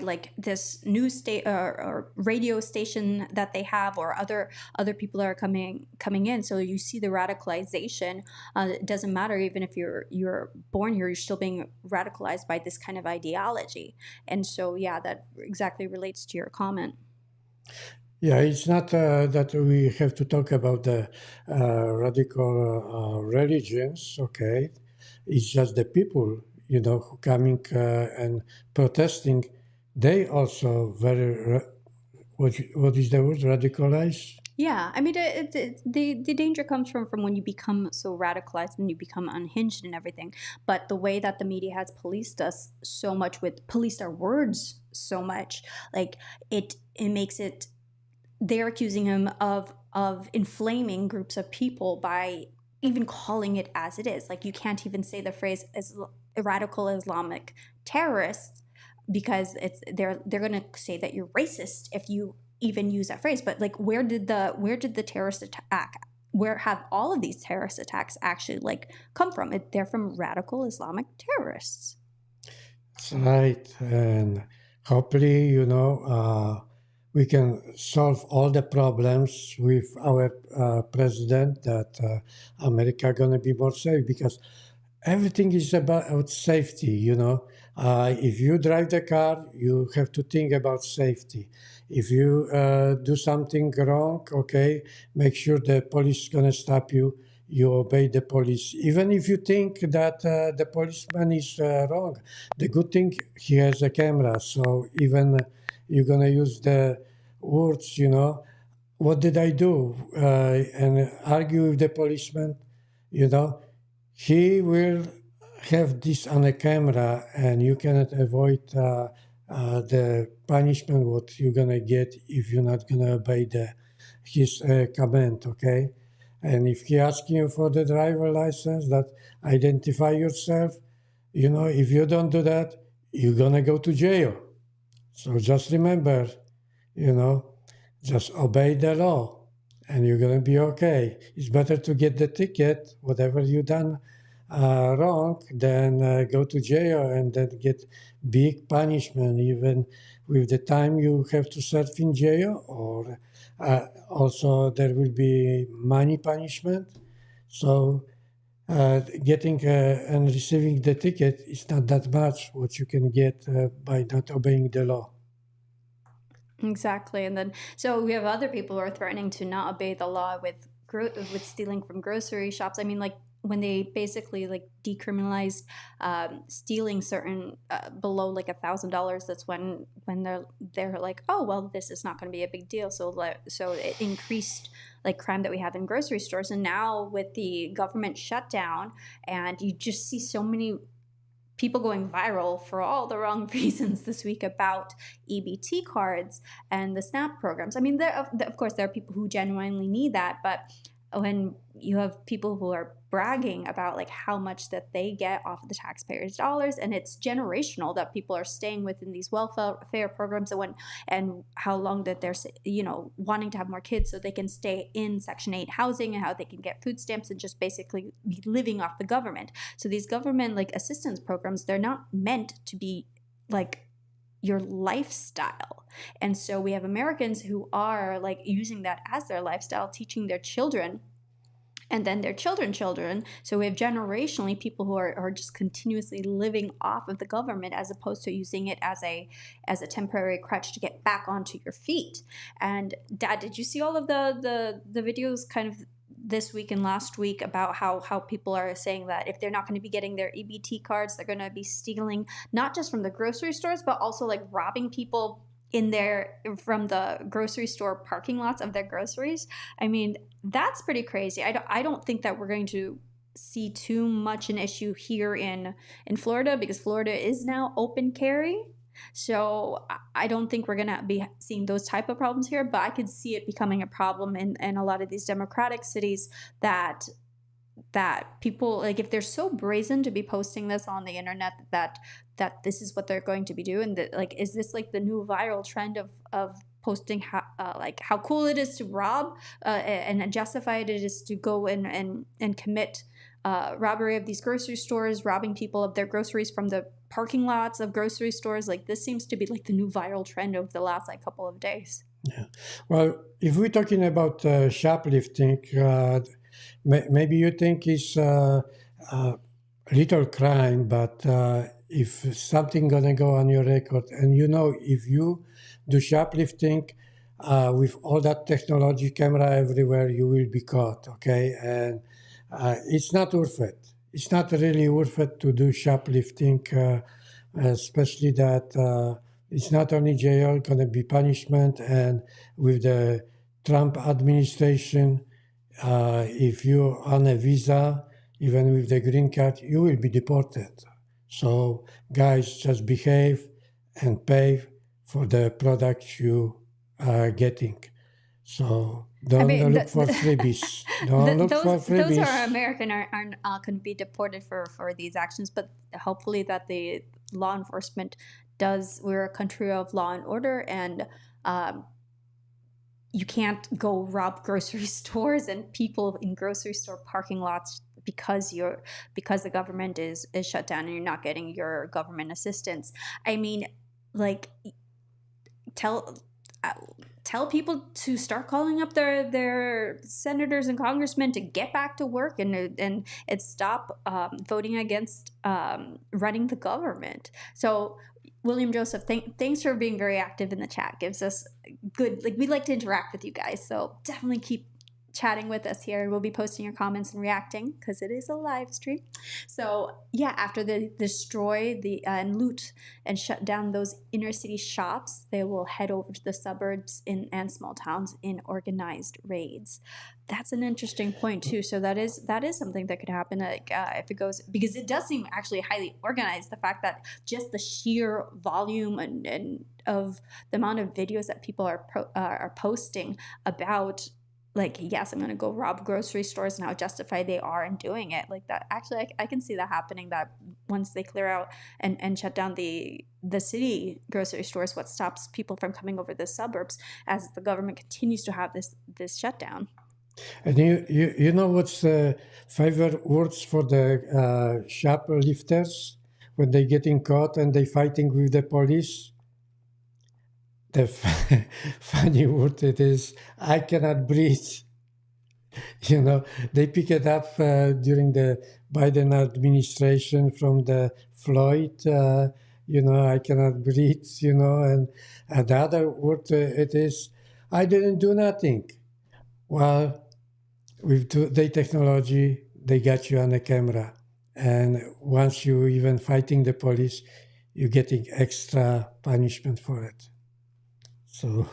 like this news or radio station that they have, or other people that are coming in. So you see the radicalization. It doesn't matter, even if you're born here, you're still being radicalized by this kind of ideology. And so, yeah, that exactly relates to your comment. Yeah, it's not that we have to talk about the radical religions, okay? It's just the people, you know, who coming and protesting. They also very, what is the word, radicalized? Yeah, I mean, the danger comes from when you become so radicalized and you become unhinged and everything. But the way that the media has policed us so much, policed our words so much, like, it makes it, they're accusing him of inflaming groups of people by even calling it as it is. Like, you can't even say the phrase radical Islamic terrorists, because they're going to say that you're racist if you even use that phrase. But, like, where did the terrorist attack, where have all of these terrorist attacks actually, like, come from? They're from radical Islamic terrorists. That's right. And hopefully, you know, we can solve all the problems with our president, that America gonna be more safe, because everything is about safety, you know. If you drive the car, you have to think about safety. If you do something wrong, okay, make sure the police is gonna stop you. you obey the police, even if you think that the policeman is wrong. The good thing, he has a camera, so even you're gonna use the words, what did I do, and argue with the policeman, he will have this on a camera, and you cannot avoid the punishment what you're gonna get if you're not gonna obey his command, okay? And if he asks you for the driver license, that identify yourself, if you don't do that, you're gonna go to jail. So just remember, just obey the law and you're going to be okay. It's better to get the ticket, whatever you done wrong, than go to jail and then get big punishment, even with the time you have to serve in jail, or also there will be money punishment. So getting and receiving the ticket is not that much what you can get by not obeying the law. Exactly. And then, so we have other people who are threatening to not obey the law with stealing from grocery shops. I mean, like when they basically like decriminalized stealing certain below like $1,000, that's when they're like, oh well, this is not going to be a big deal. So it increased like crime that we have in grocery stores. And now with the government shutdown, and you just see so many people going viral for all the wrong reasons this week about EBT cards and the SNAP programs. I mean, of course, there are people who genuinely need that, but when you have people who are bragging about like how much that they get off of the taxpayers' dollars, and it's generational that people are staying within these welfare programs, and how long that they're wanting to have more kids so they can stay in Section 8 housing, and how they can get food stamps and just basically be living off the government. So these government like assistance programs, they're not meant to be like your lifestyle. And so we have Americans who are like using that as their lifestyle, teaching their children and then their children. So we have generationally people who are just continuously living off of the government, as opposed to using it as a temporary crutch to get back onto your feet. And Dad, did you see all of the videos kind of this week and last week about how people are saying that if they're not going to be getting their EBT cards, they're going to be stealing not just from the grocery stores, but also like robbing people from the grocery store parking lots of their groceries? I mean, that's pretty crazy. I don't think that we're going to see too much an issue here in Florida, because Florida is now open carry. So I don't think we're going to be seeing those type of problems here, but I could see it becoming a problem in a lot of these democratic cities, that people, like, if they're so brazen to be posting this on the internet that this is what they're going to be doing, that like, is this like the new viral trend of posting how cool it is to rob and justified it is to go and commit robbery of these grocery stores, robbing people of their groceries from the parking lots of grocery stores. Like, this seems to be like the new viral trend of the last like couple of days. Yeah. Well, if we're talking about shoplifting, maybe you think it's a little crime, but if something gonna go on your record, and if you do shoplifting with all that technology, camera everywhere, you will be caught, okay? And it's not worth it. It's not really worth it to do shoplifting, especially that it's not only jail, gonna be punishment, and with the Trump administration, if you're on a visa, even with the green card, you will be deported. So guys, just behave and pay for the products you are getting. So don't look for freebies. Don't look for freebies. Those who are American aren't going to be deported for these actions, but hopefully that the law enforcement does. We're a country of law and order, and you can't go rob grocery stores and people in grocery store parking lots because the government is shut down and you're not getting your government assistance. I mean, like, tell people to start calling up their senators and congressmen to get back to work and stop voting against running the government. So William Joseph, thanks for being very active in the chat. Gives us good, like, we like to interact with you guys. So definitely chatting with us here. We'll be posting your comments and reacting because it is a live stream. So yeah, after they destroy and loot and shut down those inner city shops, they will head over to the suburbs and small towns in organized raids. That's an interesting point too. So that is something that could happen if it goes, because it does seem actually highly organized. The fact that just the sheer volume and of the amount of videos that people are posting about, like, yes, I'm going to go rob grocery stores and how justified they are in doing it. Like that, actually, I can see that happening, that once they clear out and shut down the city grocery stores, what stops people from coming over the suburbs as the government continues to have this shutdown. And you know what's the favorite words for the shoplifters when they getting caught and they fighting with the police? The funny word it is, I cannot breathe. You know, they pick it up during the Biden administration from the Floyd, you know, I cannot breathe, you know, and the other word it is, I didn't do nothing. Well, with the technology, they got you on the camera. And once you even fighting the police, you're getting extra punishment for it. So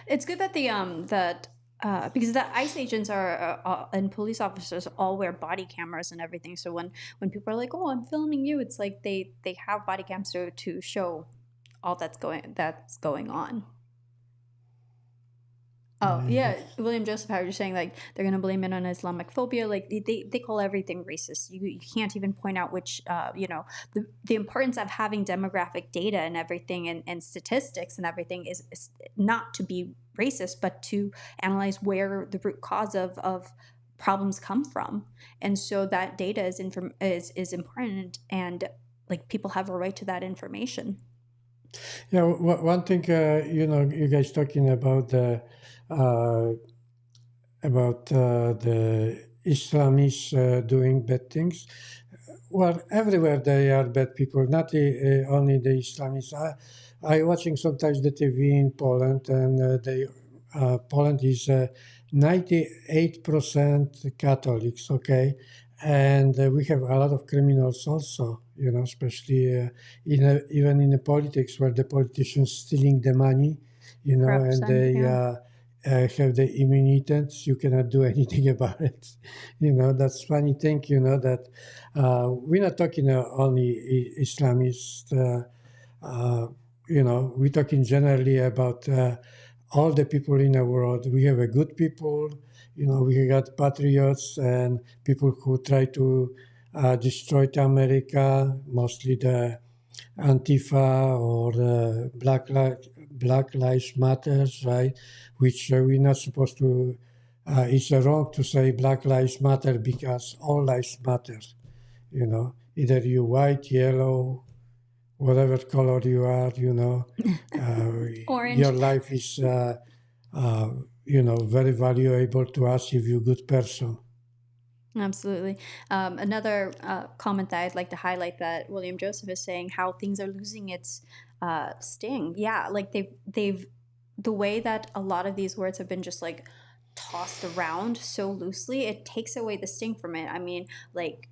it's good that because the ICE agents and police officers all wear body cameras and everything. So when people are like, "Oh, I'm filming you," it's like they have body cams to show all that's going on. Oh yeah, William Joseph Howard, you're saying like they're gonna blame it on Islamophobia. Like they call everything racist. You can't even point out which the importance of having demographic data and everything and statistics and everything is not to be racist, but to analyze where the root cause of problems come from. And so that data is important, and like people have a right to that information. Yeah, one thing you guys talking about the Islamists doing bad things. Well, everywhere they are bad people, not only the Islamists. I watching sometimes the TV in Poland, and Poland is 98% Catholics, okay? And we have a lot of criminals also, you know, especially even in the politics, where the politicians stealing the money, you know, and they have the immunities. You cannot do anything about it. You know, that's funny thing, you know, that we're not talking only Islamists, you know, we're talking generally about all the people in the world. We have a good people, you know, we got patriots and people who try to destroy America, mostly the Antifa or the Black Lives Matters, right? Which we're not supposed to, it's wrong to say Black Lives Matter because all lives matter, you know, either you white, yellow, whatever color you are, you know, Orange. Your life is, you know, very valuable to us if you're a good person. Absolutely. Another comment that I'd like to highlight that William Joseph is saying, how things are losing its sting. Yeah, like they've the way that a lot of these words have been just like tossed around so loosely, it takes away the sting from it. I mean, like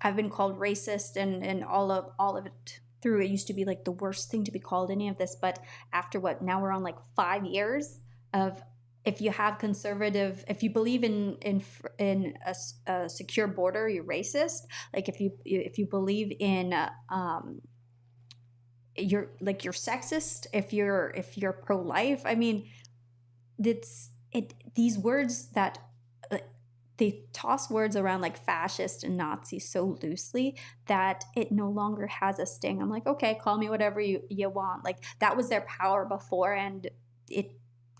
I've been called racist and all of it through. It used to be like the worst thing to be called any of this, but after what, now we're on like 5 years of, if you have conservative, if you believe in a secure border, you're racist. Like if you believe in you're sexist. If you're pro-life, I mean, these words that they toss words around like fascist and Nazi so loosely that it no longer has a sting. I'm like, okay, call me whatever you want. Like that was their power before, and it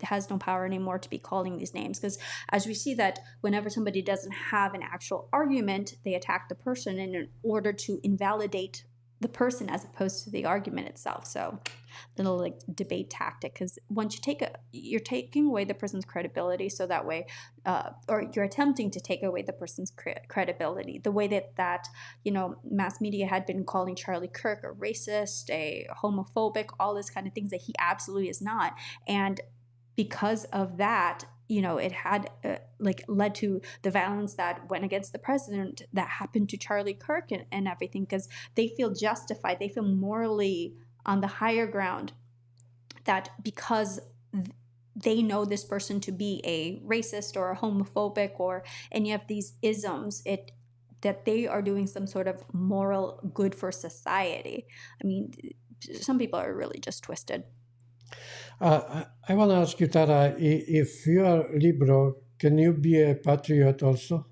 has no power anymore to be calling these names, because as we see that whenever somebody doesn't have an actual argument, they attack the person in order to invalidate the person as opposed to the argument itself. So little like debate tactic, because once you're taking away the person's credibility, so that way or you're attempting to take away the person's credibility, the way that you know, mass media had been calling Charlie Kirk a racist, a homophobic, all this kind of things that he absolutely is not. And because of that, it had led to the violence that went against the president that happened to Charlie Kirk and everything, because they feel justified, they feel morally on the higher ground, that because they know this person to be a racist or a homophobic or any of these isms, that they are doing some sort of moral good for society. I mean, some people are really just twisted. I want to ask you, Tara, if you are liberal, can you be a patriot also?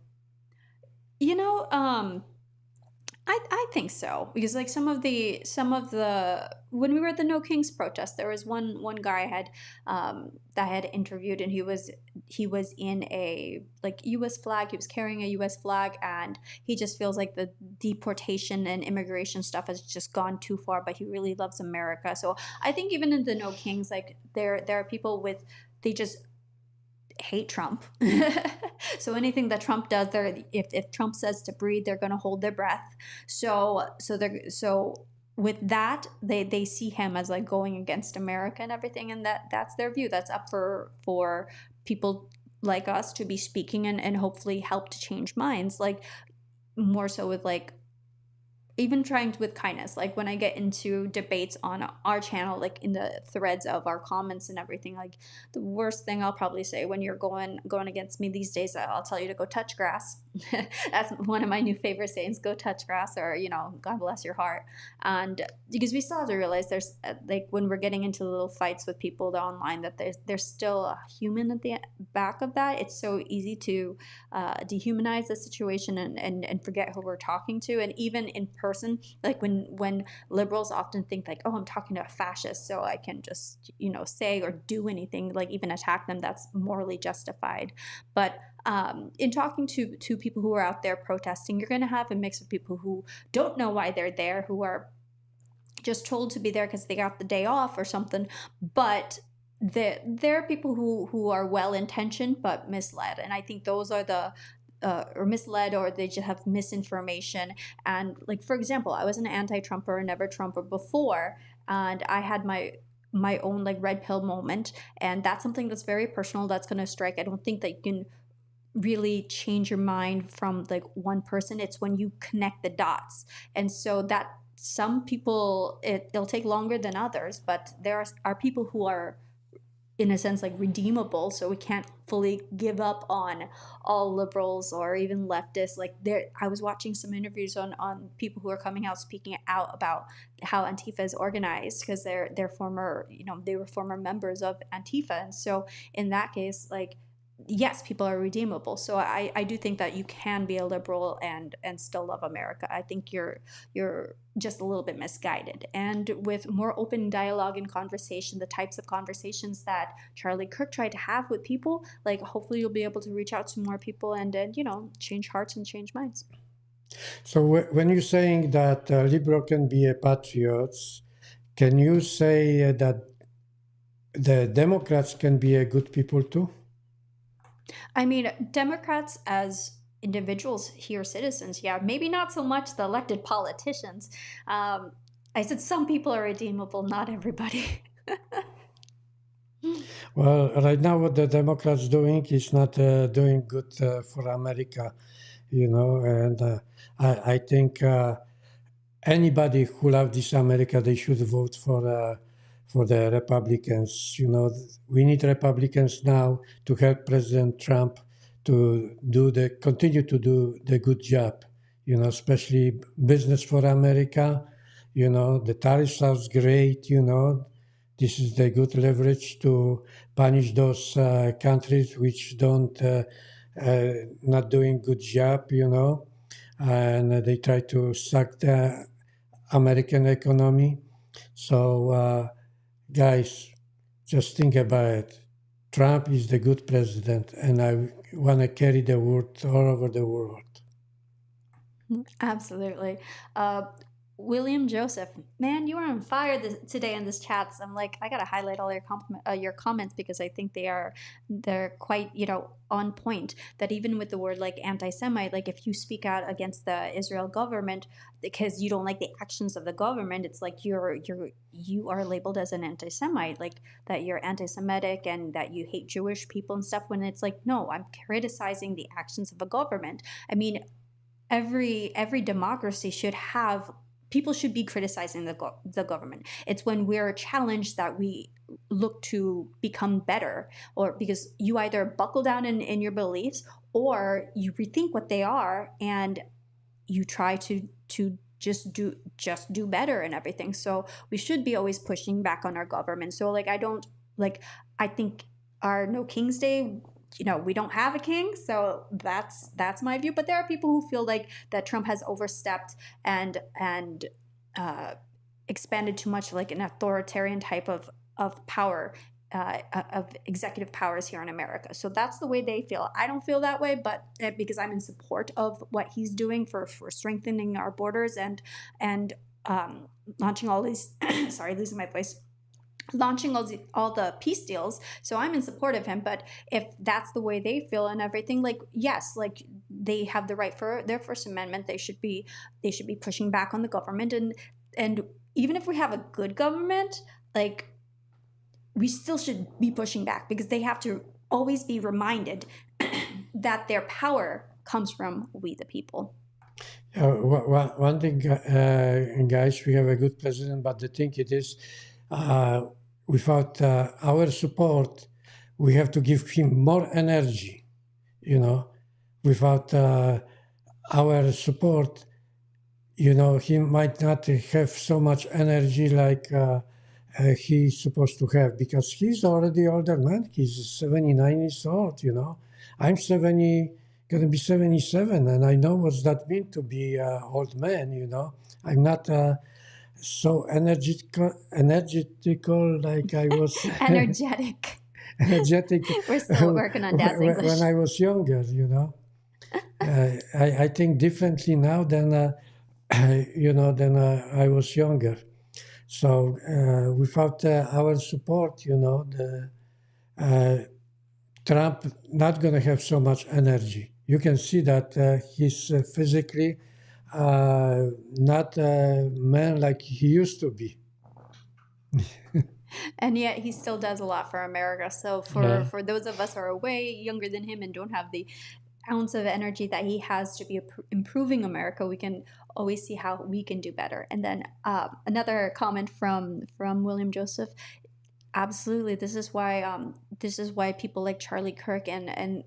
I think so, because like some of the when we were at the No Kings protest, there was one guy that I had interviewed, and he was in a U.S. flag. He was carrying a U.S. flag, and he just feels like the deportation and immigration stuff has just gone too far. But he really loves America. So I think even in the No Kings, there are people they just hate Trump. So anything that Trump does, if Trump says to breathe, they're going to hold their breath. So with that, they see him as going against America and everything, and that's their view. That's up for people like us to be speaking and hopefully help to change minds, more so with even trying with kindness. When I get into debates on our channel, in the threads of our comments and everything, the worst thing I'll probably say when you're going against me these days, I'll tell you to go touch grass. That's one of my new favorite sayings: go touch grass, or God bless your heart. And because we still have to realize there's when we're getting into little fights with people online, that there's still a human at the back of that. It's so easy to dehumanize the situation and forget who we're talking to. And even in person, when liberals often think oh, I'm talking to a fascist, so I can just say or do anything, even attack them, that's morally justified. But in talking to people who are out there protesting, you're going to have a mix of people who don't know why they're there, who are just told to be there because they got the day off or something. But there are people who are well-intentioned but misled, and I think those are or misled, or they just have misinformation. And for example, I was an anti-Trumper, never Trumper before, and I had my own red pill moment, and that's something that's very personal, that's going to strike. I don't think that you can really change your mind from one person. It's when you connect the dots. And so that some people, it'll take longer than others, but there are people who are in a sense redeemable, so we can't fully give up on all liberals or even leftists. I was watching some interviews on people who are coming out speaking out about how Antifa is organized, because they're former, they were former members of Antifa. And so in that case, yes, people are redeemable. So I do think that you can be a liberal and still love America. I think you're just a little bit misguided. And with more open dialogue and conversation, the types of conversations that Charlie Kirk tried to have with people, hopefully you'll be able to reach out to more people and change hearts and change minds. So when you're saying that liberal can be a patriot, can you say that the Democrats can be a good people too? I mean, Democrats as individuals here, citizens, yeah, maybe not so much the elected politicians. I said some people are redeemable, not everybody. Well, right now what the Democrats doing is not doing good for America, and I think anybody who loves this America, they should vote for the Republicans. We need Republicans now to help President Trump to continue to do the good job, especially business for America. The tariffs are great, this is the good leverage to punish those countries which don't not doing good job, and they try to suck the American economy. So, guys, just think about it. Trump is the good president, and I want to carry the word all over the world. Absolutely. William Joseph, man, you are on fire today in this chat. So I'm like, I gotta highlight all your comments because I think they're quite on point. That even with the word like anti-Semite, like if you speak out against the Israel government because you don't like the actions of the government, it's like you are labeled as an anti-Semite, like that you're anti-Semitic and that you hate Jewish people and stuff. When it's like, no, I'm criticizing the actions of a government. I mean, every democracy should have. People should be criticizing the government. It's when we're challenged that we look to become better, or because you either buckle down in your beliefs or you rethink what they are and you try to just do better and everything. So we should be always pushing back on our government. So I think our No King's Day, we don't have a king, so that's my view. But there are people who feel like that Trump has overstepped and expanded too much, like an authoritarian type of power, of executive powers here in America. So that's the way they feel. I don't feel that way, but because I'm in support of what he's doing for strengthening our borders and launching all these sorry, losing my voice, launching all the peace deals. So I'm in support of him. But if that's the way they feel and everything, like, yes, like they have the right for their First Amendment. They should be pushing back on the government. And even if we have a good government, like, we still should be pushing back because they have to always be reminded that their power comes from we the people. One thing, guys, we have a good president, but the thing it is, without our support, we have to give him more energy, Without our support, he might not have so much energy like he's supposed to have, because he's already older man. He's 79 years old, I'm 70, gonna be 77, and I know what that means to be an old man, I'm not so energetical like I was. Energetic. We're still working on Dad's English. When I was younger, I think differently now than I was younger. So without our support, Trump not going to have so much energy. You can see that he's physically not a man like he used to be. And yet he still does a lot for America. So for those of us who are way younger than him and don't have the ounce of energy that he has to be improving America, we can always see how we can do better. And then another comment from William Joseph. Absolutely, this is why people like Charlie Kirk and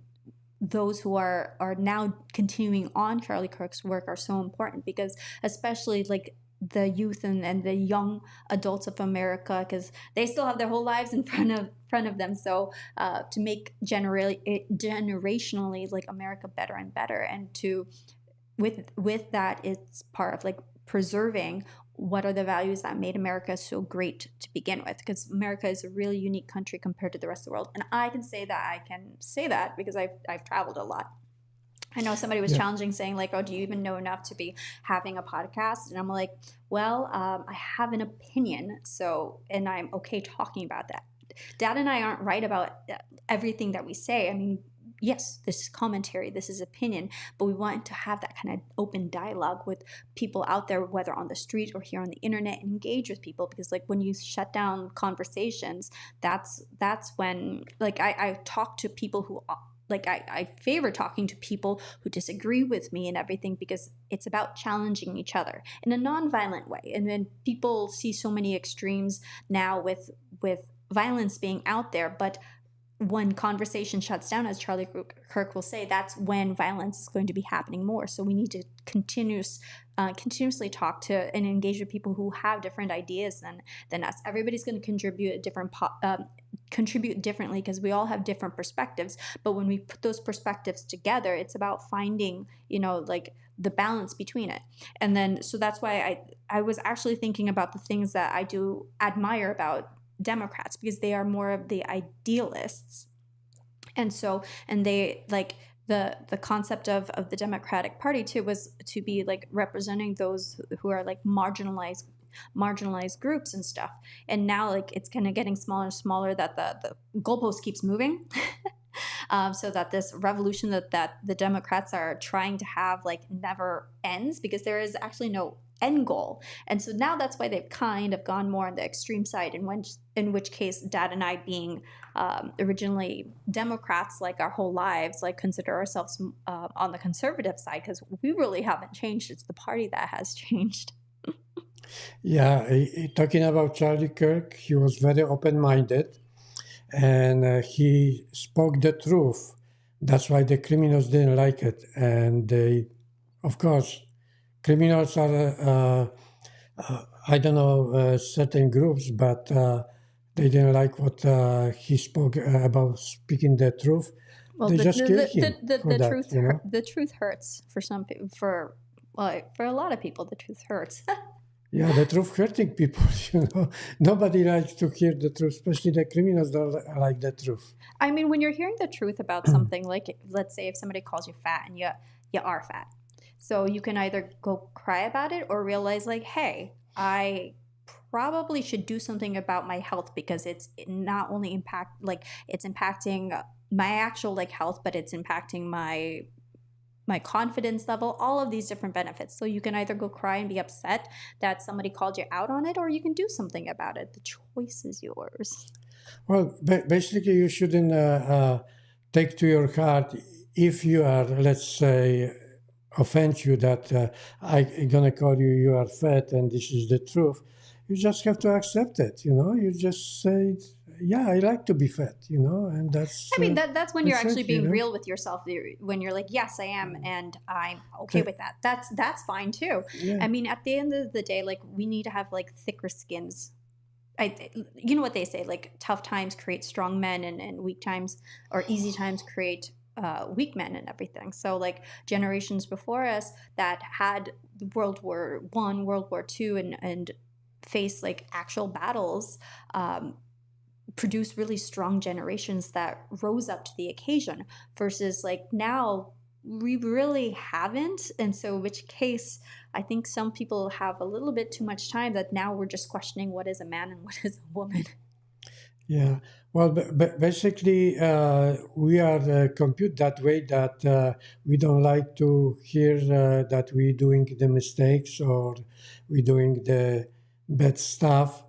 those who are now continuing on Charlie Kirk's work are so important, because especially like the youth and the young adults of America, because they still have their whole lives in front of them. So to make generationally like America better and better, and to with that, it's part of like preserving what are the values that made America so great to begin with, because America is a really unique country compared to the rest of the world. And I can say that because I've traveled a lot. I know somebody was challenging, saying like, oh, do you even know enough to be having a podcast? And I'm like, well, I have an opinion, and I'm okay talking about that. Dad and I aren't right about everything that we say. I mean, yes, this is commentary, this is opinion, but we want to have that kind of open dialogue with people out there, whether on the street or here on the internet, and engage with people. Because like when you shut down conversations, that's when like I talk to people who I favor talking to people who disagree with me and everything, because it's about challenging each other in a non-violent way. And then people see so many extremes now with violence being out there, but when conversation shuts down, as Charlie Kirk will say, that's when violence is going to be happening more. So we need to continuously talk to and engage with people who have different ideas than us. Everybody's going to contribute differently, because we all have different perspectives. But when we put those perspectives together, it's about finding, like the balance between it. And then, so that's why I was actually thinking about the things that I do admire about Democrats, because they are more of the idealists. And they the concept of the Democratic Party too was to be like representing those who are like marginalized groups and stuff. And now like it's kind of getting smaller and smaller, that the goalpost keeps moving. So that this revolution that the Democrats are trying to have like never ends, because there is actually no end goal. And so now that's why they've kind of gone more on the extreme side, in which case Dad and I, being originally Democrats like our whole lives, like consider ourselves on the conservative side, because we really haven't changed. It's the party that has changed. Yeah, talking about Charlie Kirk, he was very open-minded, and he spoke the truth. That's why the criminals didn't like it. And they, of course, criminals are, I don't know, certain groups, but they didn't like what he spoke about, speaking the truth. Well, they just killed him for that, truth, you know? the truth hurts for some people. For a lot of people, the truth hurts. Yeah, the truth hurting people, you know. Nobody likes to hear the truth, especially the criminals don't like the truth. I mean, when you're hearing the truth about something, like let's say if somebody calls you fat and you are fat, so you can either go cry about it or realize like, hey, I probably should do something about my health, because it's not only it's impacting my actual like health, but it's impacting my confidence level, all of these different benefits. So you can either go cry and be upset that somebody called you out on it, or you can do something about it. The choice is yours. Well, basically, you shouldn't take to your heart if you are, let's say, offend you that I'm going to call you, you are fat and this is the truth. You just have to accept it, you know. You just say, yeah, I like to be fat, you know, and that's... I mean, that's when you're actually being real with yourself, when you're like, yes, I am, and I'm okay with that. That's fine too. Yeah. I mean, at the end of the day, like, we need to have like thicker skins. You know what they say, like tough times create strong men, and weak times or easy times create weak men and everything. So like generations before us that had World War I, World War II, and faced like actual battles, produce really strong generations that rose up to the occasion, versus like now we really haven't. And so in which case I think some people have a little bit too much time, that now we're just questioning what is a man and what is a woman. Yeah, well, basically we are compute that way, that we don't like to hear that we're doing the mistakes or we're doing the bad stuff.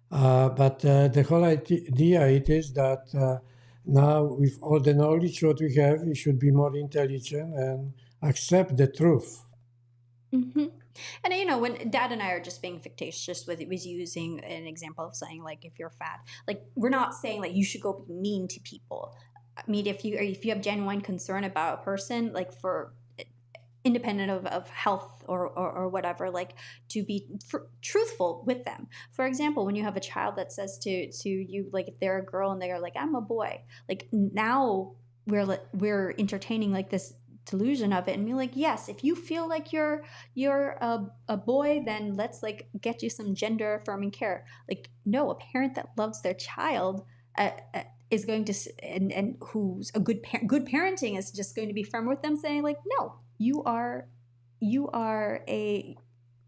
But the whole idea it is that now, with all the knowledge what we have, we should be more intelligent and accept the truth. Mm-hmm. And you know, when Dad and I are just being fictitious with it, was using an example of saying like, if you're fat, like we're not saying like you should go be mean to people. I mean, if you have genuine concern about a person, like for independent of health or whatever, like to be truthful with them. For example, when you have a child that says to you, like if they're a girl and they're like, I'm a boy, like now we're entertaining like this delusion of it and be like, yes, if you feel like you're a boy, then let's like get you some gender affirming care. Like, no, a parent that loves their child is going to, and who's a good parenting is just going to be firm with them, saying like, no, you are a,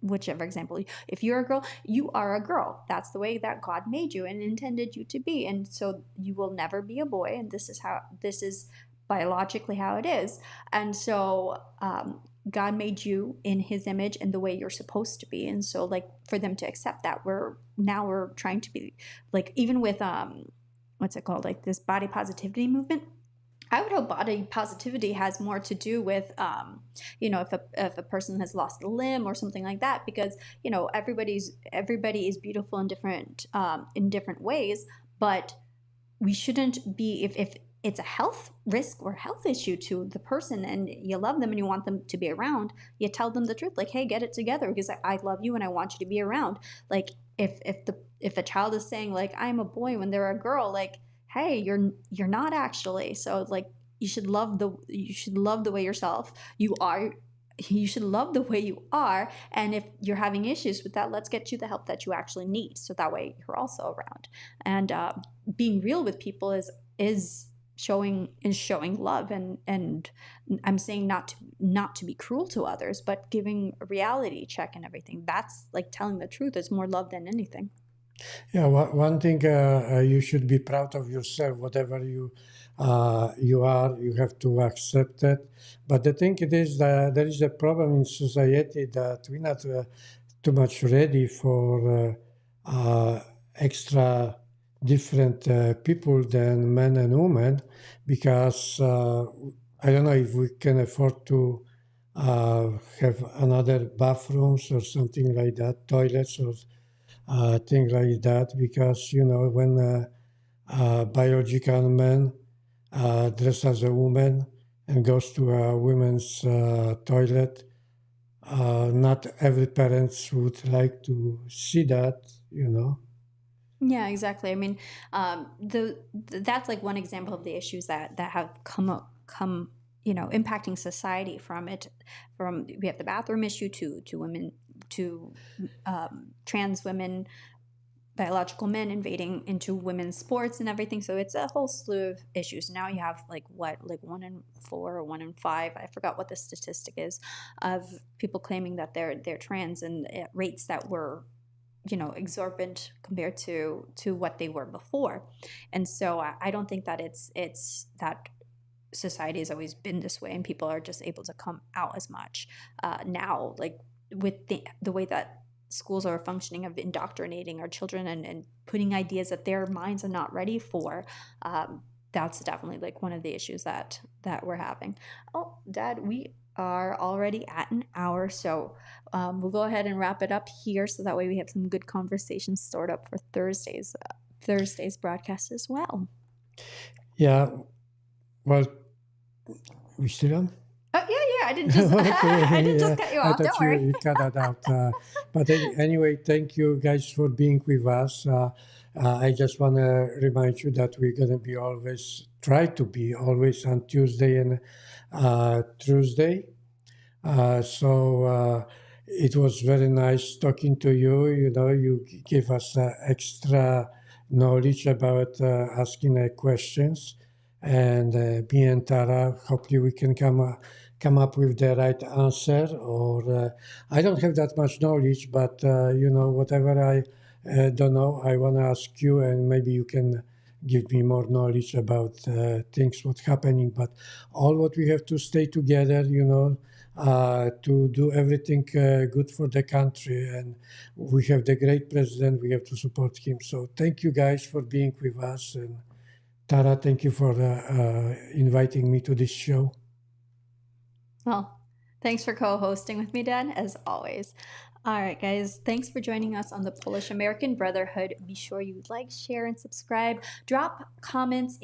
whichever example, if you're a girl, you are a girl. That's the way that God made you and intended you to be. And so you will never be a boy. And this is biologically how it is. And so God made you in his image and the way you're supposed to be. And so like for them to accept that, we're trying to be like, even with what's it called, like this body positivity movement. I would hope body positivity has more to do with, you know, if a person has lost a limb or something like that, because, you know, everybody is beautiful in different ways, but we shouldn't be, if it's a health risk or health issue to the person and you love them and you want them to be around, you tell them the truth, like, hey, get it together because I love you and I want you to be around. Like if a child is saying like, I'm a boy when they're a girl, like, hey, you're not actually. So like you should love the way yourself you are. You should love the way you are. And if you're having issues with that, let's get you the help that you actually need. So that way you're also around. And being real with people is showing love, and I'm saying not to be cruel to others, but giving a reality check and everything. That's like telling the truth. It's more love than anything. Yeah, one thing, you should be proud of yourself. Whatever you are, you have to accept it. But the thing it is that there is a problem in society that we're not too much ready for extra different people than men and women, because I don't know if we can afford to have another bathrooms or something like that, toilets or things like that, because when a biological man dressed as a woman and goes to a women's toilet, not every parents would like to see that. Yeah, exactly. I mean, that's like one example of the issues that have come impacting society from it. We have the bathroom issue to women, to trans women, biological men invading into women's sports and everything. So it's a whole slew of issues. Now you have like 1 in 4 or 1 in 5, I forgot what the statistic is, of people claiming that they're trans, and at rates that were exorbitant compared to what they were before. And so I don't think that it's that society has always been this way and people are just able to come out as much now, like with the way that schools are functioning, of indoctrinating our children and putting ideas that their minds are not ready for. That's definitely like one of the issues that we're having. Oh, Dad, we are already at an hour, so we'll go ahead and wrap it up here, so that way we have some good conversations stored up for Thursday's broadcast as well. Yeah, well, we still on? Oh, yeah, I didn't just I didn't just cut you off. Don't worry. You cut that out. But anyway, thank you guys for being with us. I just want to remind you that we're going to try to be always on Tuesday and Thursday. So it was very nice talking to you. You give us extra knowledge about asking questions. And me and Tara, hopefully we can come up with the right answer. Or I don't have that much knowledge, but whatever I don't know, I want to ask you, and maybe you can give me more knowledge about things what's happening. But all what we have to stay together, to do everything good for the country. And we have the great president. We have to support him. So thank you guys for being with us. And Tara, thank you for inviting me to this show. Well, thanks for co-hosting with me, Dan, as always. All right, guys, thanks for joining us on the Polish American Brotherhood. Be sure you like, share, and subscribe. Drop comments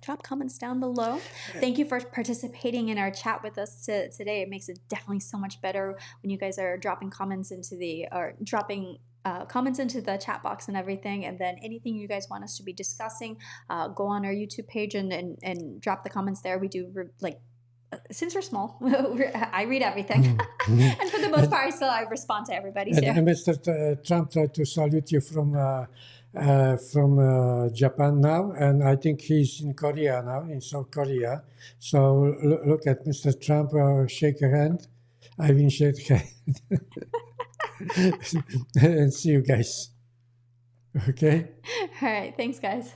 drop comments down below. Thank you for participating in our chat with us today. It makes it definitely so much better when you guys are dropping comments into the chat box and everything. And then anything you guys want us to be discussing, go on our YouTube page and drop the comments there. We do since we're small, I read everything. And for the most part, I respond to everybody. And Mr. Trump tried to salute you from Japan now, and I think he's in Korea now, in South Korea. So look at Mr. Trump, shake a hand. I will shake hand. And see you guys. Okay? All right. Thanks, guys.